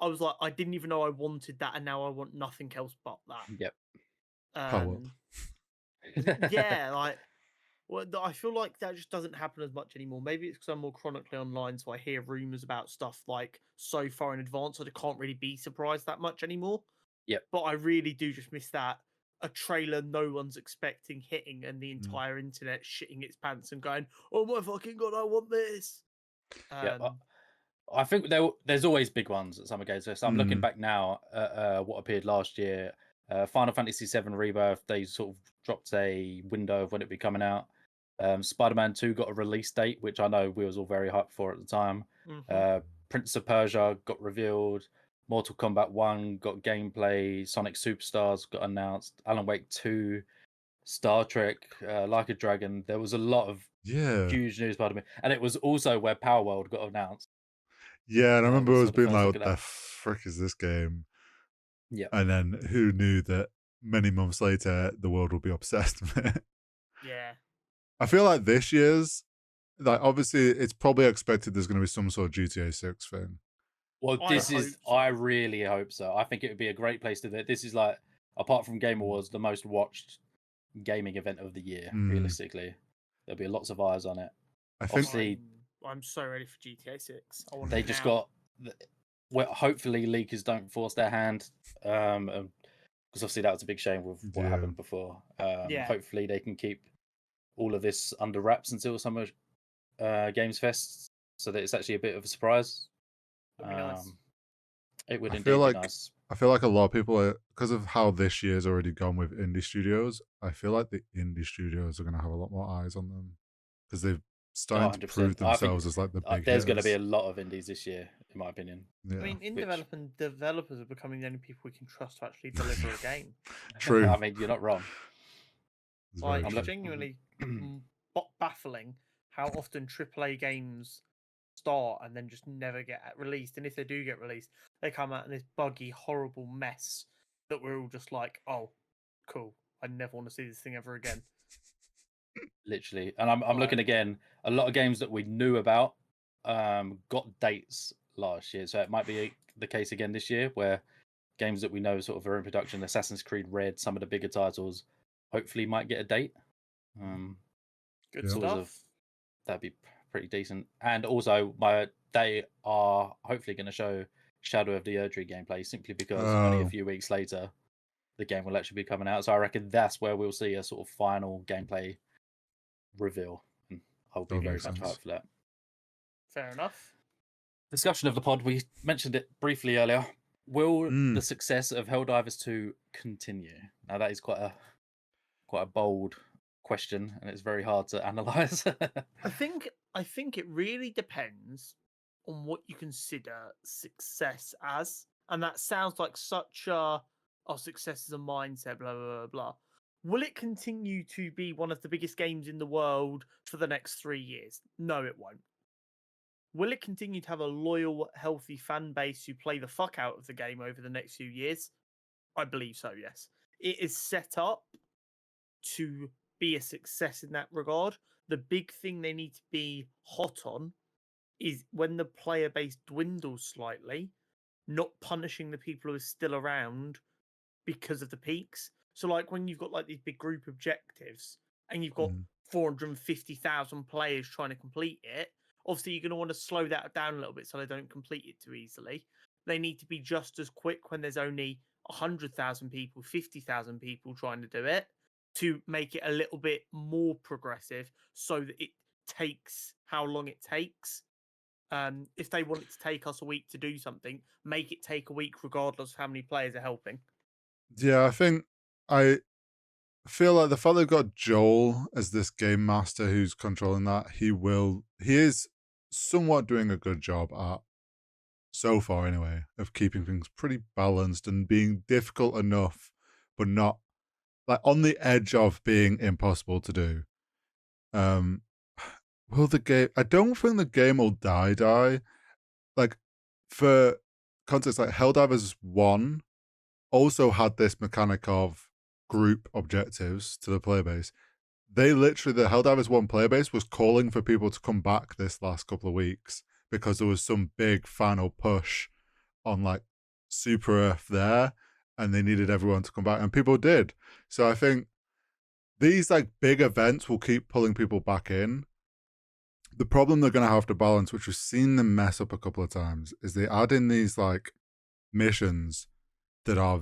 I was like, I didn't even know I wanted that, and now I want nothing else but that. Yep. Yeah, like, well, I feel like that just doesn't happen as much anymore. Maybe it's because I'm more chronically online, so I hear rumors about stuff like so far in advance that I can't really be surprised that much anymore. Yep. But I really do just miss that. A trailer no one's expecting hitting and the entire internet shitting its pants and going, oh my fucking god, I want this. I think there's always big ones at Summer Games Fest. I'm looking back now at what appeared last year. Final Fantasy VII Rebirth, they sort of dropped a window of when it'd be coming out. Spider-Man 2 got a release date, which I know we was all very hyped for at the time. Prince of Persia got revealed. Mortal Kombat 1 got gameplay. Sonic Superstars got announced. Alan Wake 2, Star Trek, Like a Dragon. There was a lot of huge news part of me. And it was also where Power World got announced. Yeah, and I remember it was being like, what the frick is this game? Yeah. And then who knew that many months later the world will be obsessed with it? Yeah. I feel like this year's, like, obviously it's probably expected there's going to be some sort of GTA 6 thing. Well, I really hope so. I think it would be a great place to do it. This is like, apart from Game Awards, the most watched gaming event of the year. Realistically, there'll be lots of eyes on it. I think Obviously, I'm so ready for GTA 6. I want they it just now. got. Well, hopefully, leakers don't force their hand, because obviously that was a big shame with what happened before. Hopefully, they can keep all of this under wraps until Summer Games Fest, so that it's actually a bit of a surprise. That'd be nice. It would I indeed feel be like nice. I feel like a lot of people are, because of how this year's already gone with indie studios. I feel like the indie studios are going to have a lot more eyes on them because they've starting to 100%. prove I think themselves as like the big there's going to be a hitters. lot of indies this year, in my opinion. Yeah, I mean, in Which- development, developers are becoming the only people we can trust to actually deliver a game. true. I mean, you're not wrong. It's Like, very it's true. genuinely baffling how often AAA games start and then just never get released. And if they do get released, they come out in this buggy, horrible mess that we're all just like, oh, cool. I never want to see this thing ever again. Literally, and I'm looking again. A lot of games that we knew about got dates last year, so it might be the case again this year, where games that we know sort of are in production, Assassin's Creed Red, some of the bigger titles, hopefully might get a date. Good stuff. That'd be pretty decent. And also, they are hopefully going to show Shadow of the Erdtree gameplay, simply because only a few weeks later the game will actually be coming out. So I reckon that's where we'll see a sort of final gameplay reveal. And I'll be very much hyped for that. Fair enough. Discussion of the pod, we mentioned it briefly earlier. Will the success of Helldivers 2 continue? Now that is quite a bold question, and it's very hard to analyze. I think it really depends on what you consider success as, and that sounds like such a success is a mindset, blah blah blah blah. Will it continue to be one of the biggest games in the world for the next 3 years? No, it won't. Will it continue to have a loyal, healthy fan base who play the fuck out of the game over the next few years? I believe so, yes. It is set up to be a success in that regard. The big thing they need to be hot on is when the player base dwindles slightly, not punishing the people who are still around because of the peaks. So, like when you've got like these big group objectives and you've got 450,000 players trying to complete it, obviously you're going to want to slow that down a little bit so they don't complete it too easily. They need to be just as quick when there's only 100,000 people, 50,000 people trying to do it, to make it a little bit more progressive so that it takes how long it takes. If they want it to take us a week to do something, make it take a week regardless of how many players are helping. Yeah, I think I feel like the fact they've got Joel as this game master who's controlling that, he is somewhat doing a good job at, so far anyway, of keeping things pretty balanced and being difficult enough, but not like on the edge of being impossible to do. Will the game? I don't think the game will die. Like, for context, like Helldivers 1 also had this mechanic of group objectives to the player base. They literally, the Helldivers 1 player base was calling for people to come back this last couple of weeks because there was some big final push on like Super Earth there, and they needed everyone to come back, and people did. So I think these like big events will keep pulling people back in. The problem they're going to have to balance, which we've seen them mess up a couple of times, is they add in these like missions that are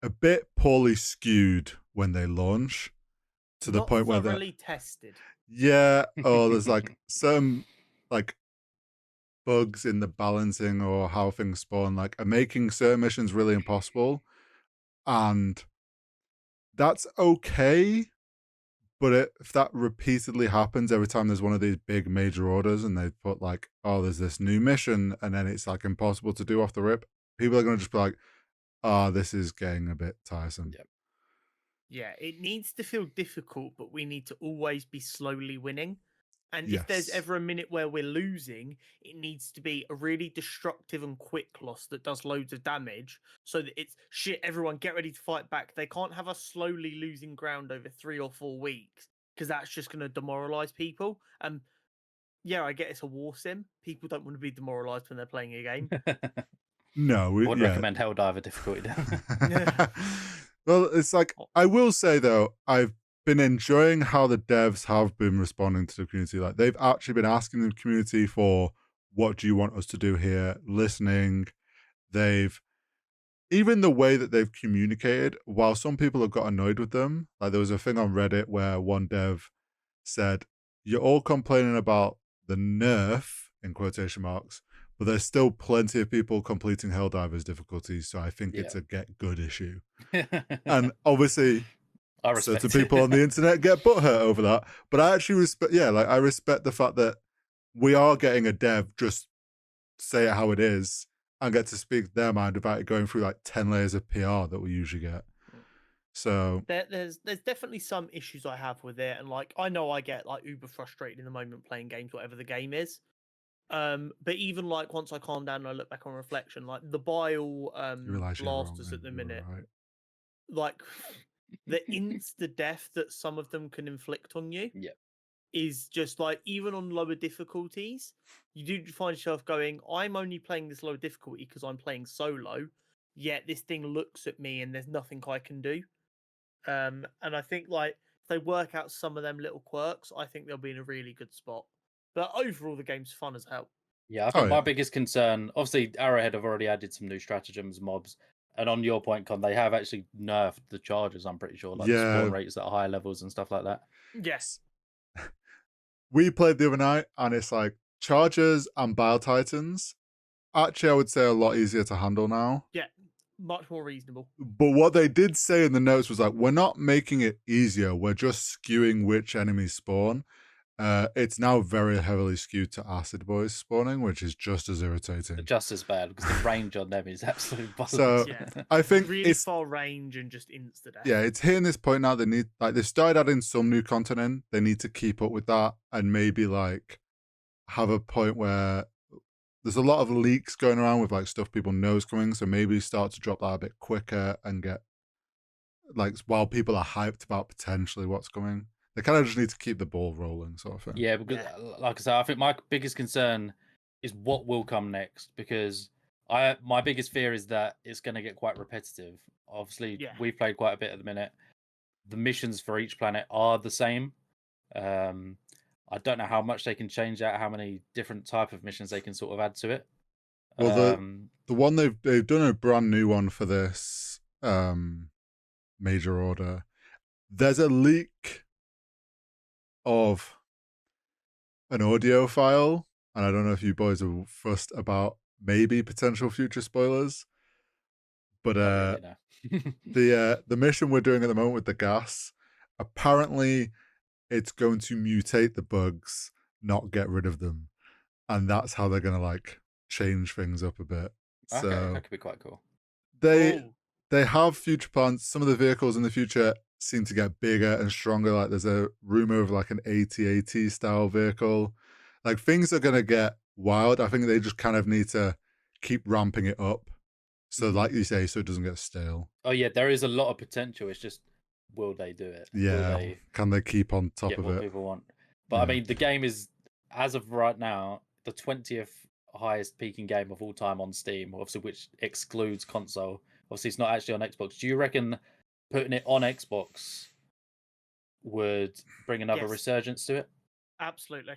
a bit poorly skewed when they launch, to the point where they're thoroughly tested. Yeah, there's like some like bugs in the balancing or how things spawn, like are making certain missions really impossible, and that's okay. But if that repeatedly happens every time there's one of these big major orders and they put like, oh, there's this new mission and then it's like impossible to do off the rip, people are going to just be like, this is getting a bit tiresome. Yep. Yeah, it needs to feel difficult, but we need to always be slowly winning. And if there's ever a minute where we're losing, it needs to be a really destructive and quick loss that does loads of damage so that it's shit, everyone get ready to fight back. They can't have us slowly losing ground over 3 or 4 weeks because that's just going to demoralize people. Yeah, I get it's a war sim. People don't want to be demoralized when they're playing a game. No, I wouldn't recommend Helldiver difficulty. Well, it's like, I will say though, I've been enjoying how the devs have been responding to the community. Like, they've actually been asking the community for, what do you want us to do here? Listening. They've, even the way that they've communicated, while some people have got annoyed with them, like there was a thing on Reddit where one dev said, you're all complaining about the nerf, in quotation marks, but there's still plenty of people completing Helldivers difficulties, so I think it's a get good issue. And obviously, certain people on the internet get butthurt over that, but I actually respect, I respect the fact that we are getting a dev just say it how it is and get to speak their mind about it going through like 10 layers of PR that we usually get. So there's definitely some issues I have with it, and like I know I get like uber frustrated in the moment playing games, whatever the game is. But even like once I calm down and I look back on reflection, like the bile you realize you're wrong, blasters at the you're minute, right. like the insta death that some of them can inflict on you is just like, even on lower difficulties, you do find yourself going, I'm only playing this lower difficulty because I'm playing solo, yet this thing looks at me and there's nothing I can do. And I think like if they work out some of them little quirks, I think they'll be in a really good spot. But overall, the game's fun as hell. Yeah, I think my biggest concern, obviously, Arrowhead have already added some new stratagems, mobs, and on your point, Con, they have actually nerfed the charges. I'm pretty sure, like the spawn rates at higher levels and stuff like that. Yes. We played the other night, and it's like chargers and bile titans. Actually, I would say a lot easier to handle now. Yeah, much more reasonable. But what they did say in the notes was like, we're not making it easier. We're just skewing which enemies spawn. It's now very heavily skewed to acid boys spawning, which is just as irritating. Just as bad, because the range on them is absolute bollocks. So I think really far range and just insta death. Yeah, it's hitting this point now. They need, like, they've started adding some new content in. They need to keep up with that and maybe like have a point where there's a lot of leaks going around with like stuff people know is coming. So maybe start to drop that a bit quicker and get, like, while people are hyped about potentially what's coming, they kind of just need to keep the ball rolling, sort of thing. Yeah, because like I said, I think my biggest concern is what will come next, because my biggest fear is that it's going to get quite repetitive. Obviously, we've played quite a bit at the minute. The missions for each planet are the same. I don't know how much they can change that, how many different type of missions they can sort of add to it. Well, the one they've done a brand new one for this major order. There's a leak of an audio file, and I don't know if you boys are fussed about maybe potential future spoilers, but the mission we're doing at the moment with the gas, apparently it's going to mutate the bugs, not get rid of them, and that's how they're gonna like change things up a bit. Okay, so that could be quite cool. They have future plans. Some of the vehicles in the future seem to get bigger and stronger. Like there's a rumor of like an AT-AT style vehicle. Like things are gonna get wild. I think they just kind of need to keep ramping it up. So like you say, so it doesn't get stale. Oh yeah, there is a lot of potential. It's just, will they do it? Yeah. Can they keep on top of what it? People want. But I mean, the game is, as of right now, the 20th highest peaking game of all time on Steam, obviously, which excludes console. Obviously, it's not actually on Xbox. Do you reckon putting it on Xbox would bring another resurgence to it? Absolutely.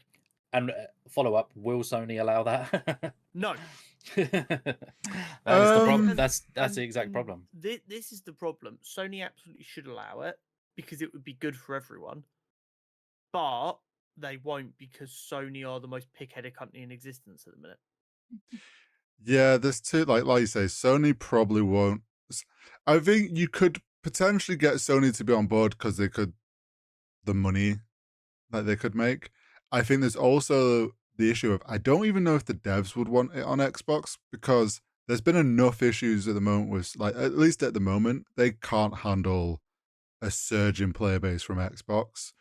And follow up, will Sony allow that? No. That is the problem. That's the exact problem. This is the problem. Sony absolutely should allow it because it would be good for everyone. But they won't, because Sony are the most pig-headed company in existence at the minute. Yeah, there's two, like you say, Sony probably won't. I think you could potentially get Sony to be on board because they could, the money that they could make. I think there's also the issue of, I don't even know if the devs would want it on Xbox, because there's been enough issues at the moment with, like, at least at the moment, they can't handle a surge in player base from Xbox.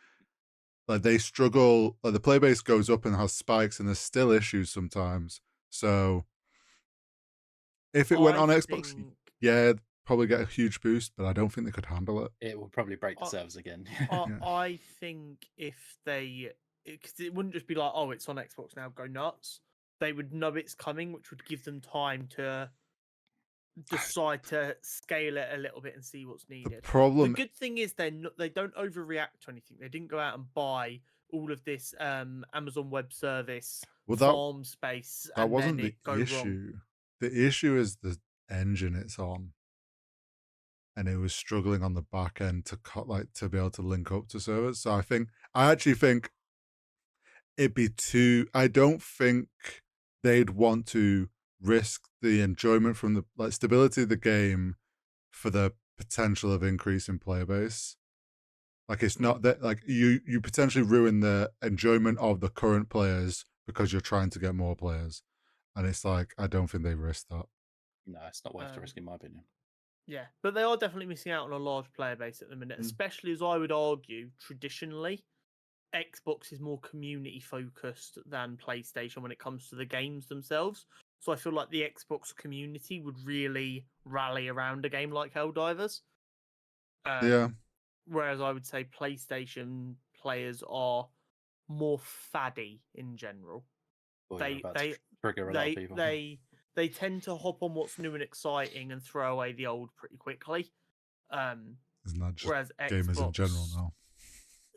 Like they struggle, like the player base goes up and has spikes, and there's still issues sometimes. So if it went on Xbox, probably get a huge boost, but I don't think they could handle it. It will probably break the servers again. I think if they, because it wouldn't just be like, oh, it's on Xbox now, go nuts. They would know it's coming, which would give them time to decide to scale it a little bit and see what's The needed. The problem, good thing is they don't overreact to anything. They didn't go out and buy all of this Amazon Web Service well, farm space that and then wasn't the it go wrong. issue. The issue is the engine it's on, and it was struggling on the back end to be able to link up to servers. So I actually think it'd be too. I don't think they'd want to risk the enjoyment from the stability of the game for the potential of increase in player base. Like, it's not that, like, you potentially ruin the enjoyment of the current players because you're trying to get more players, and it's like, I don't think they risk that. No, it's not worth the risk, in my opinion. Yeah, but they are definitely missing out on a large player base at the minute, especially as I would argue traditionally Xbox is more community focused than PlayStation when it comes to the games themselves. So I feel like the Xbox community would really rally around a game like Helldivers. Yeah. Whereas I would say PlayStation players are more faddy in general. Boy, they trigger a lot of people. They tend to hop on what's new and exciting and throw away the old pretty quickly. Isn't that just whereas gamers Xbox, in general now?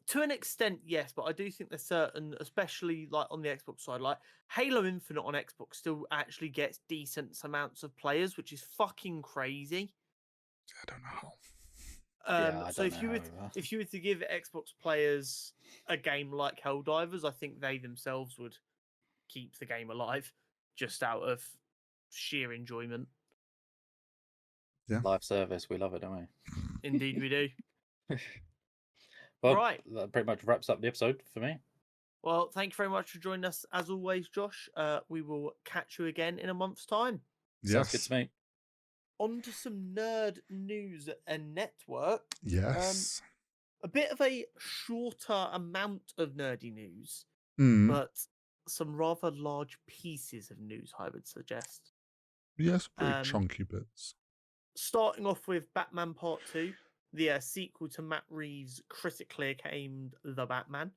To an extent, yes, but I do think there's certain, especially like on the Xbox side, like Halo Infinite on Xbox still actually gets decent amounts of players, which is fucking crazy. I don't know. So if you were to give Xbox players a game like Helldivers, I think they themselves would keep the game alive just out of sheer enjoyment. Yeah. Live service, we love it, don't we? Indeed, we do. Well, right. That pretty much wraps up the episode for me. Well, thank you very much for joining us as always, Josh. We will catch you again in a month's time. Sounds good to me. On to some nerd news and network. Yes. A bit of a shorter amount of nerdy news, but some rather large pieces of news, I would suggest. Yes, pretty chunky bits. Starting off with Batman Part 2, the sequel to Matt Reeves' critically acclaimed The Batman,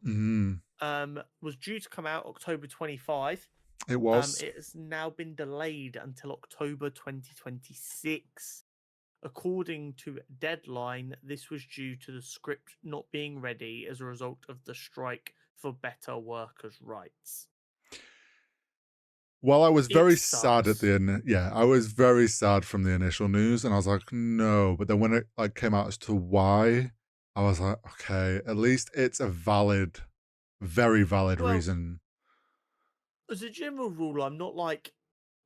was due to come out October 25. It was. It has now been delayed until October 2026. According to Deadline, this was due to the script not being ready as a result of the strike for better workers' rights. Well, I was very sad at the end. Yeah, I was very sad from the initial news, and I was like, no. But then when it came out as to why, I was like, okay, at least it's a valid, very valid reason. As a general rule, I'm not like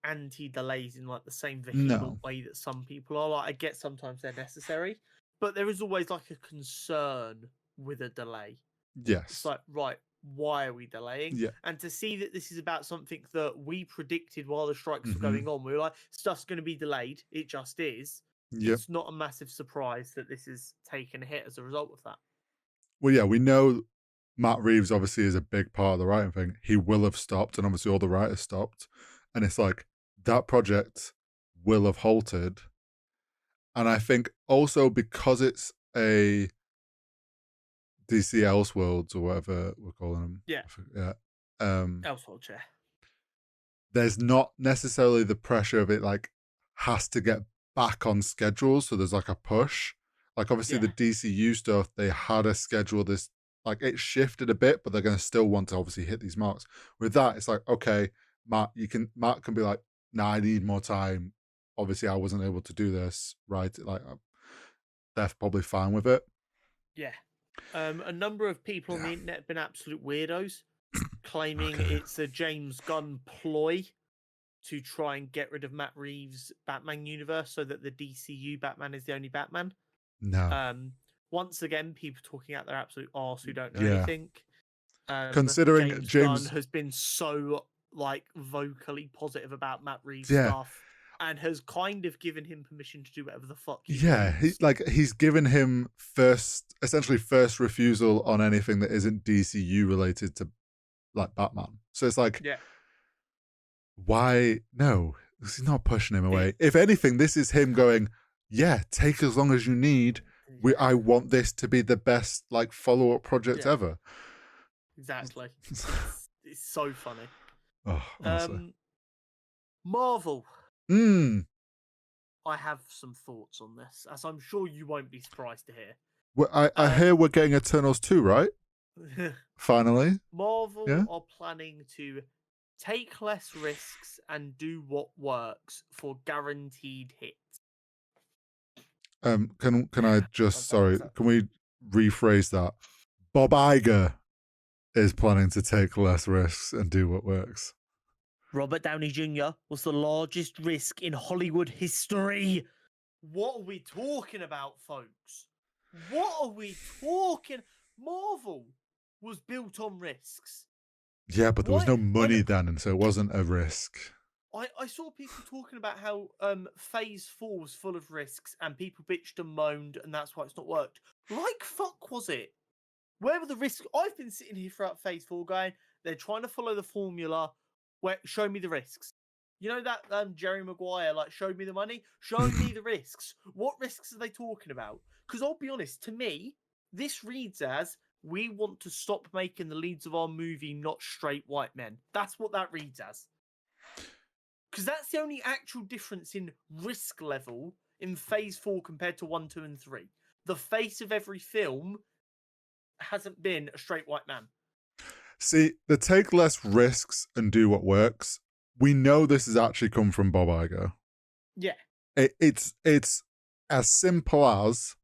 anti-delays in like the same vehement way that some people are. Like, I get sometimes they're necessary, but there is always like a concern with a delay. Yes. It's like, right, why are we delaying? Yeah. And to see that this is about something that we predicted while the strikes were going on, we were like, stuff's going to be delayed. It just is. Yep. It's not a massive surprise that this is taking a hit as a result of that. Well, yeah, we know Matt Reeves obviously is a big part of the writing thing. He will have stopped, and obviously all the writers stopped. And it's like, that project will have halted. And I think also because it's a DC Elseworlds or whatever we're calling them. Yeah. Elseworlds, yeah. There's not necessarily the pressure of it like has to get back on schedule. So there's like a push. Like obviously the DCU stuff, they had a schedule this like it shifted a bit, but they're going to still want to obviously hit these marks. With that, it's like, okay, Matt can be like, nah, I need more time. Obviously I wasn't able to do this, right? Like they're probably fine with it. Yeah. A number of people on the internet have been absolute weirdos, claiming it's a James Gunn ploy to try and get rid of Matt Reeves' Batman universe so that the DCU Batman is the only Batman. No. Once again, people talking out their absolute arse who don't know anything. Considering James Gunn has been so like vocally positive about Matt Reeves' stuff. And has kind of given him permission to do whatever the fuck he wants. He's given him essentially first refusal on anything that isn't DCU related to like Batman. So it's like, why? No, this is not pushing him away. If anything, this is him going, take as long as you need. I want this to be the best like follow-up project ever. Exactly. It's so funny. Oh, honestly. Marvel. I have some thoughts on this, as I'm sure you won't be surprised to hear. Well, I hear we're getting Eternals 2, right? Finally. Marvel Yeah? are planning to take less risks and do what works for guaranteed hits. Can I just can we rephrase that? Bob Iger is planning to take less risks and do what works. Robert Downey Jr. was the largest risk in Hollywood history. What are we talking about, folks? What are we talking? Marvel was built on risks. Yeah, but there was no money then, and so it wasn't a risk. I saw people talking about how Phase 4 was full of risks and people bitched and moaned, and that's why it's not worked. Like fuck was it? Where were the risks? I've been sitting here throughout Phase 4 going, they're trying to follow the formula. Where show me the risks. You know that Jerry Maguire, like, showed me the money? Show me the risks. What risks are they talking about? Because I'll be honest, to me, this reads as, we want to stop making the leads of our movie not straight white men. That's what that reads as. Because that's the only actual difference in risk level in Phase 4 compared to 1, 2, and 3. The face of every film hasn't been a straight white man. See, the take less risks and do what works. We know this has actually come from Bob Iger. Yeah. It's as simple as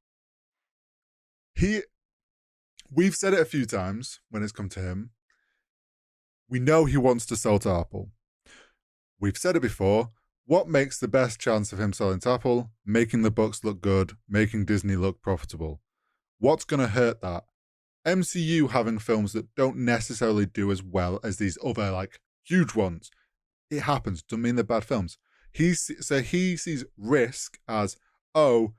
we've said it a few times when it's come to him. We know he wants to sell to Apple. We've said it before. What makes the best chance of him selling to Apple? Making the books look good, making Disney look profitable. What's going to hurt that? MCU having films that don't necessarily do as well as these other, like, huge ones. It happens. Doesn't mean they're bad films. He sees risk as, oh,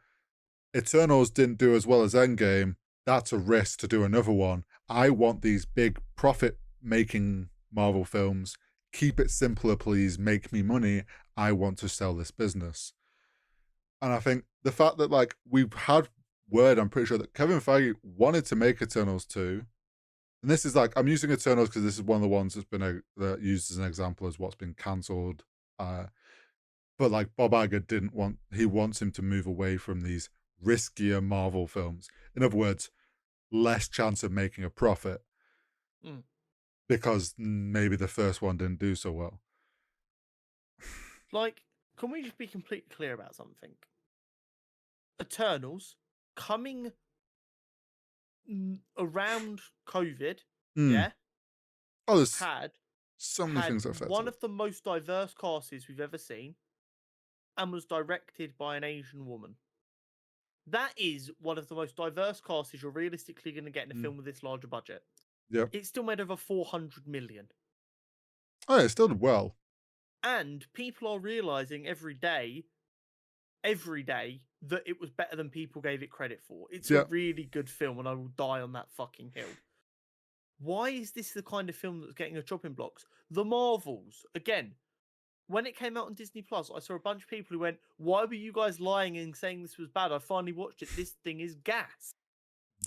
Eternals didn't do as well as Endgame. That's a risk to do another one. I want these big profit-making Marvel films. Keep it simpler, please. Make me money. I want to sell this business. And I think the fact that, like, we've had word, I'm pretty sure, that Kevin Feige wanted to make Eternals 2. And this is like, I'm using Eternals because this is one of the ones that's been used as an example as what's been cancelled. But like, Bob Iger he wants him to move away from these riskier Marvel films. In other words, less chance of making a profit. Because maybe the first one didn't do so well. Like, can we just be completely clear about something? Eternals coming around COVID, yeah? Oh, there's so many things that affect one of the most diverse casts we've ever seen, and was directed by an Asian woman. That is one of the most diverse casts you're realistically going to get in a film with this larger budget. Yep. It's still made over 400 million. Oh, yeah, it still did well. And people are realizing every day that it was better than people gave it credit for. It's a really good film, and I will die on that fucking hill. Why is this the kind of film that's getting a chopping blocks? The Marvels, again, when it came out on Disney Plus, I saw a bunch of people who went, why were you guys lying and saying this was bad? I finally watched it. This thing is gas.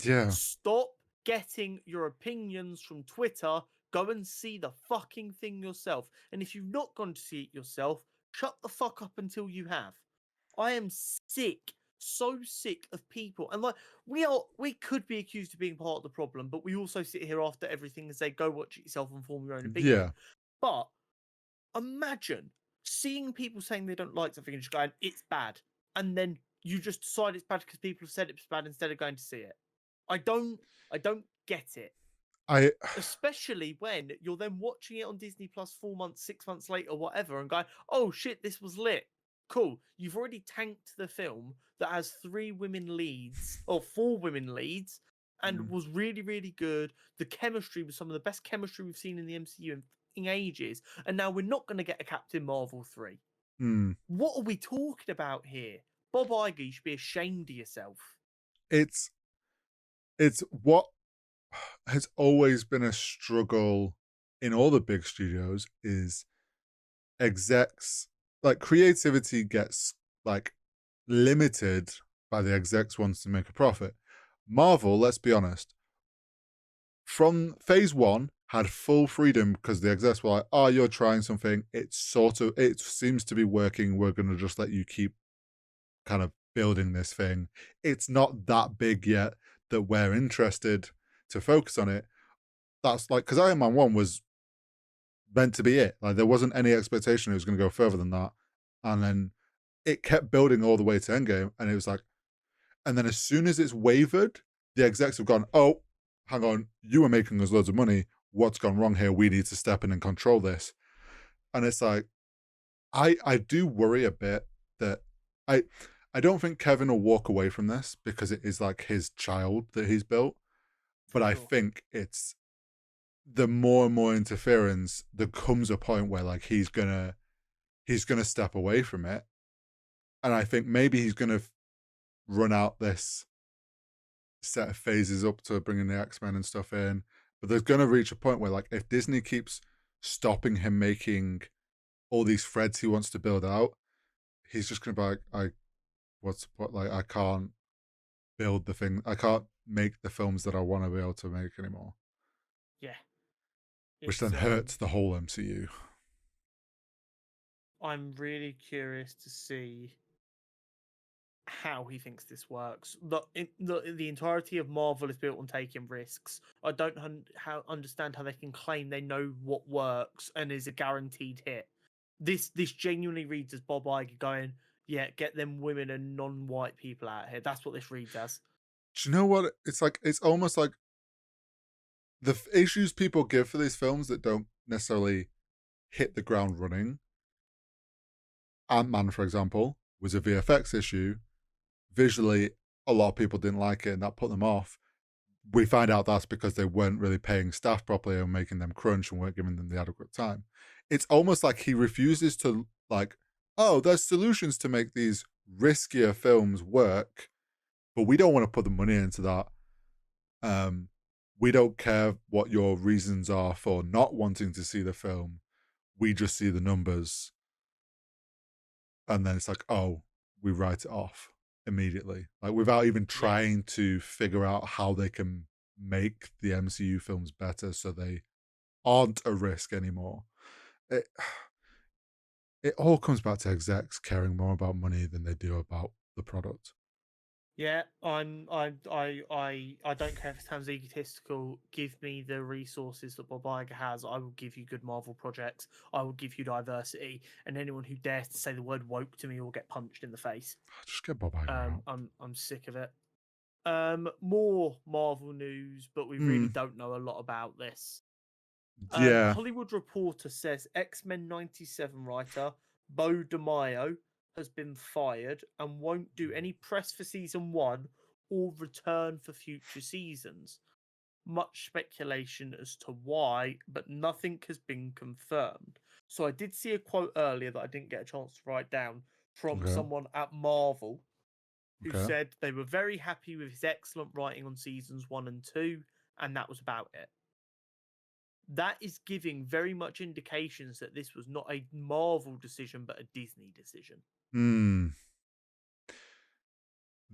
Yeah. Stop getting your opinions from Twitter. Go and see the fucking thing yourself. And if you've not gone to see it yourself, shut the fuck up until you have. I am sick, so sick of people. And like, we could be accused of being part of the problem, but we also sit here after everything and say, go watch it yourself and form your own opinion. Yeah. But imagine seeing people saying they don't like something and just going, it's bad. And then you just decide it's bad because people have said it's bad instead of going to see it. I don't get it. Especially when you're then watching it on Disney Plus 4 months, 6 months later, whatever, and going, oh shit, this was lit. Cool. You've already tanked the film that has 3 women leads, or 4 women leads, and was really, really good. The chemistry was some of the best chemistry we've seen in the MCU in ages. And now we're not going to get a Captain Marvel 3. What are we talking about here? Bob Iger, you should be ashamed of yourself. It's what has always been a struggle in all the big studios is execs, like, creativity gets, like, limited by the execs wants to make a profit. Marvel, let's be honest, from phase 1 had full freedom because the execs were like, oh, you're trying something, it seems to be working, we're going to just let you keep kind of building this thing. It's not that big yet that we're interested to focus on it. That's like, because Iron Man 1 was meant to be it. Like, there wasn't any expectation it was going to go further than that. And then it kept building all the way to Endgame. And it was like, and then as soon as it's wavered, the execs have gone, oh, hang on, you were making us loads of money. What's gone wrong here? We need to step in and control this. And it's like, I do worry a bit that I don't think Kevin will walk away from this because it is like his child that he's built. But I think it's the more and more interference, there comes a point where like he's gonna step away from it. And I think maybe he's gonna run out this set of phases up to bringing the X-Men and stuff in. But there's gonna reach a point where like if Disney keeps stopping him making all these threads he wants to build out, he's just gonna be like, I can't build the thing. I can't make the films that I want to be able to make anymore. Yeah. Which then hurts the whole MCU. I'm really curious to see how he thinks this works. The entirety of Marvel is built on taking risks. I don't understand how they can claim they know what works and is a guaranteed hit. This genuinely reads as Bob Iger going, yeah, get them women and non-white people out here. That's what this reads as. Do you know what? It's like, it's almost like the issues people give for these films that don't necessarily hit the ground running. Ant-Man, for example, was a VFX issue. Visually, a lot of people didn't like it and that put them off. We find out that's because they weren't really paying staff properly and making them crunch and weren't giving them the adequate time. It's almost like he refuses to, like, oh, there's solutions to make these riskier films work, but we don't want to put the money into that. We don't care what your reasons are for not wanting to see the film. We just see the numbers. And then it's like, oh, we write it off immediately. Like, without even trying to figure out how they can make the MCU films better so they aren't a risk anymore. It all comes back to execs caring more about money than they do about the product. Yeah, I don't care if it sounds egotistical. Give me the resources that Bob Iger has. I will give you good Marvel projects. I will give you diversity. And anyone who dares to say the word woke to me will get punched in the face. Just get Bob Iger out. I'm sick of it. More Marvel news, but we really don't know a lot about this. Hollywood Reporter says X-Men 97 writer Bo DeMaio has been fired and won't do any press for season 1 or return for future seasons. Much speculation as to why, but nothing has been confirmed. So I did see a quote earlier that I didn't get a chance to write down from someone at Marvel who said they were very happy with his excellent writing on seasons 1 and 2, and that was about it. That is giving very much indications that this was not a Marvel decision, but a Disney decision.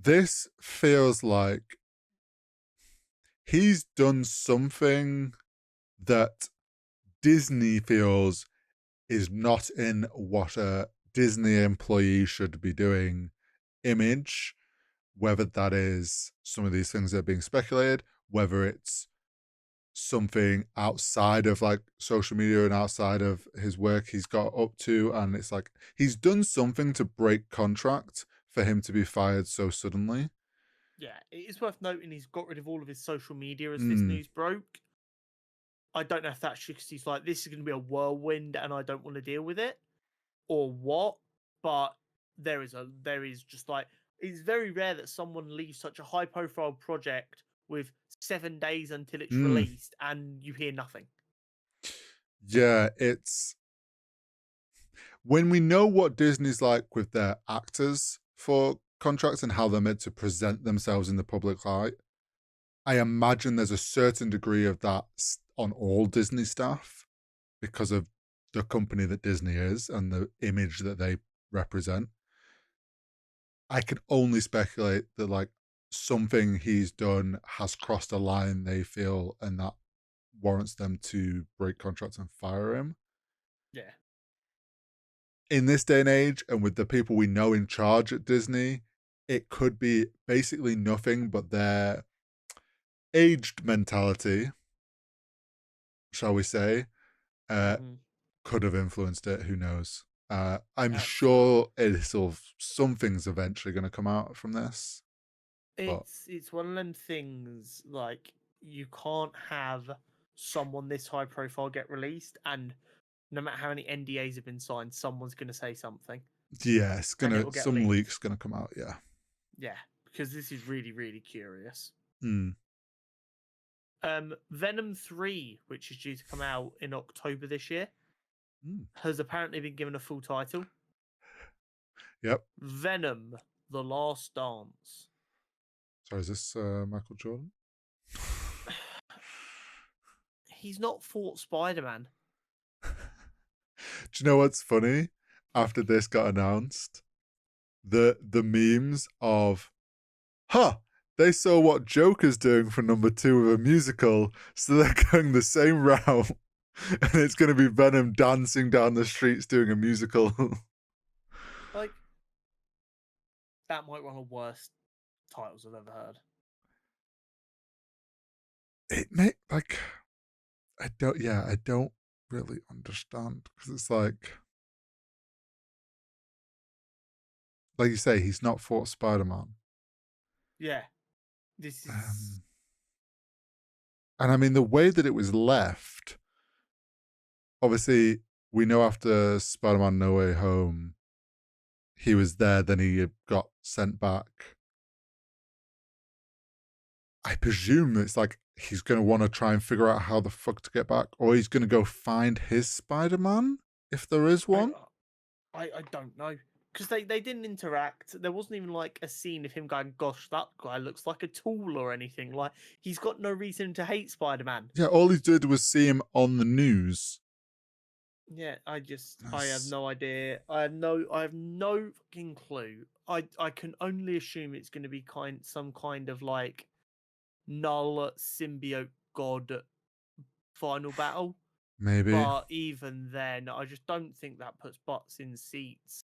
This feels like he's done something that Disney feels is not in what a Disney employee should be doing. Image, whether that is some of these things that are being speculated, whether it's something outside of like social media and outside of his work he's got up to, and it's like he's done something to break contract for him to be fired so suddenly. Yeah, it is worth noting he's got rid of all of his social media as this news broke. I don't know if that's because he's like, this is going to be a whirlwind and I don't want to deal with it, or what, but there is just like, it's very rare that someone leaves such a high profile project with 7 days until it's released and you hear nothing. Yeah, it's when we know what Disney's like with their actors for contracts and how they're meant to present themselves in the public light, I imagine there's a certain degree of that on all Disney staff because of the company that Disney is and the image that they represent. I can only speculate that like something he's done has crossed a line they feel, and that warrants them to break contracts and fire him. Yeah. in this day and age, and with the people we know in charge at Disney, it could be basically nothing but their aged mentality, shall we say, could have influenced it. Who knows? I'm sure something's eventually going to come out from this. It's one of them things, like, you can't have someone this high profile get released, and no matter how many NDAs have been signed, someone's going to say something. Yeah, it's gonna some leak's gonna come out. Yeah, because this is really, really curious. Mm. Venom 3, which is due to come out in October this year, has apparently been given a full title. Yep. Venom: The Last Dance. Sorry, is this Michael Jordan? He's not fought Spider-Man. Do you know what's funny? After this got announced, the memes of, they saw what Joker's doing for number 2 of a musical, so they're going the same route, and it's going to be Venom dancing down the streets doing a musical. Like, that might be one of the worst titles I've ever heard. It may, like, I don't really understand, because it's like you say, he's not fought Spider-Man. Yeah, this is... and I mean, the way that it was left, obviously, we know after Spider-Man No Way Home, he was there, then he got sent back. I presume it's like he's going to want to try and figure out how the fuck to get back, or he's going to go find his Spider-Man, if there is one. I don't know. Because they didn't interact. There wasn't even like a scene of him going, gosh, that guy looks like a tool or anything. Like, he's got no reason to hate Spider-Man. Yeah, all he did was see him on the news. Yeah, I have no idea. I have no fucking clue. I can only assume it's going to be some kind of like null symbiote god final battle. Maybe. But even then, I just don't think that puts butts in seats.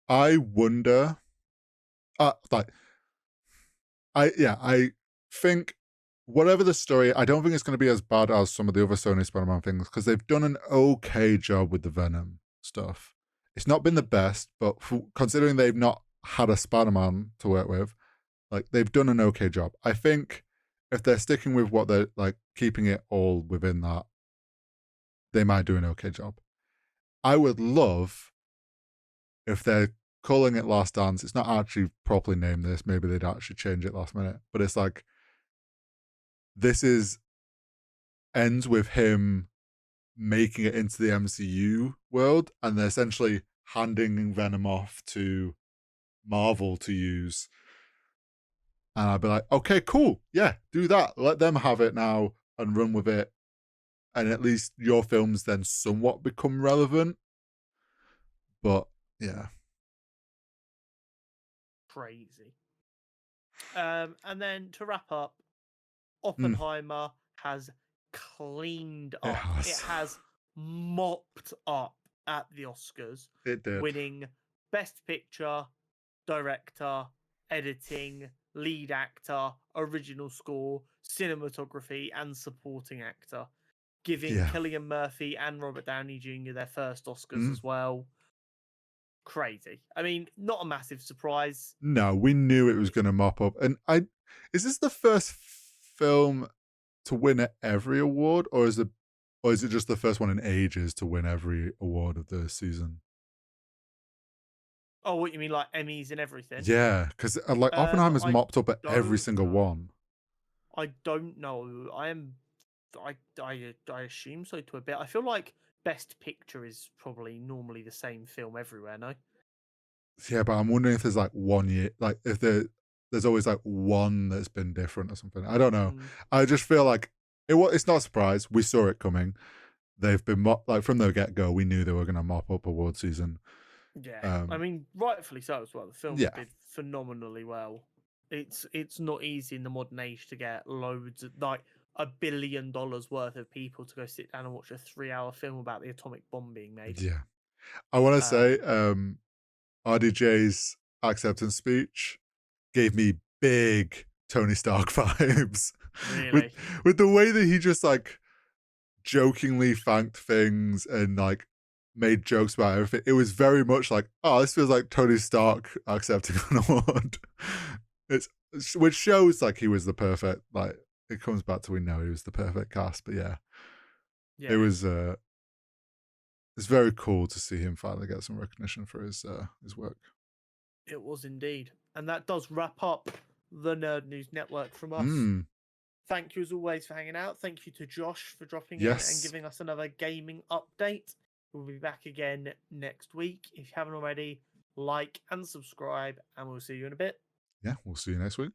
I wonder. I think whatever the story, I don't think it's going to be as bad as some of the other Sony Spider-Man things, because they've done an okay job with the Venom stuff. It's not been the best, but considering they've not had a Spider-Man to work with, like, they've done an okay job. I think if they're sticking with what they're like, keeping it all within that, they might do an okay job. I would love if they're calling it Last Dance. It's not actually properly named this. Maybe they'd actually change it last minute. But it's like, this ends with him making it into the MCU world, and they're essentially handing Venom off to Marvel to use. And I'd be like, okay, cool. Yeah, do that. Let them have it now and run with it. And at least your films then somewhat become relevant. But yeah. Crazy. And then to wrap up, Oppenheimer has cleaned up. It has mopped up at the Oscars. It did. Winning Best Picture, Director, Editing, Lead Actor, Original Score, Cinematography, and Supporting Actor. Giving Cillian Murphy and Robert Downey Jr. their first Oscars as well. Crazy. I mean, not a massive surprise. No, we knew it was going to mop up. And is this the first film to win every award, or is it just the first one in ages to win every award of the season? Oh, what you mean, like Emmys and everything? Yeah, because like Oppenheimer's mopped up at every single one. I don't know. I assume so to a bit. I feel like Best Picture is probably normally the same film everywhere, no? Yeah, but I'm wondering if there's like 1 year, like if there's always like one that's been different or something. I don't know. I just feel like it's not a surprise. We saw it coming. They've been like from the get-go, we knew they were going to mop up award season. Yeah, I mean, rightfully so as well. The film did phenomenally well. It's not easy in the modern age to get loads of, like, $1 billion worth of people to go sit down and watch a 3-hour film about the atomic bomb being made. Yeah. I want to say, RDJ's acceptance speech gave me big Tony Stark vibes. Really? with the way that he just like jokingly thanked things and like made jokes about everything. It was very much like, oh, this feels like Tony Stark accepting an award. Which shows like he was the perfect, like it comes back to we know he was the perfect cast, but yeah. It was it's very cool to see him finally get some recognition for his work. It was indeed. And that does wrap up the Nerd News Network from us. Thank you as always for hanging out. Thank you to Josh for dropping in and giving us another gaming update. We'll be back again next week. If you haven't already, like and subscribe, and we'll see you in a bit. Yeah, we'll see you next week.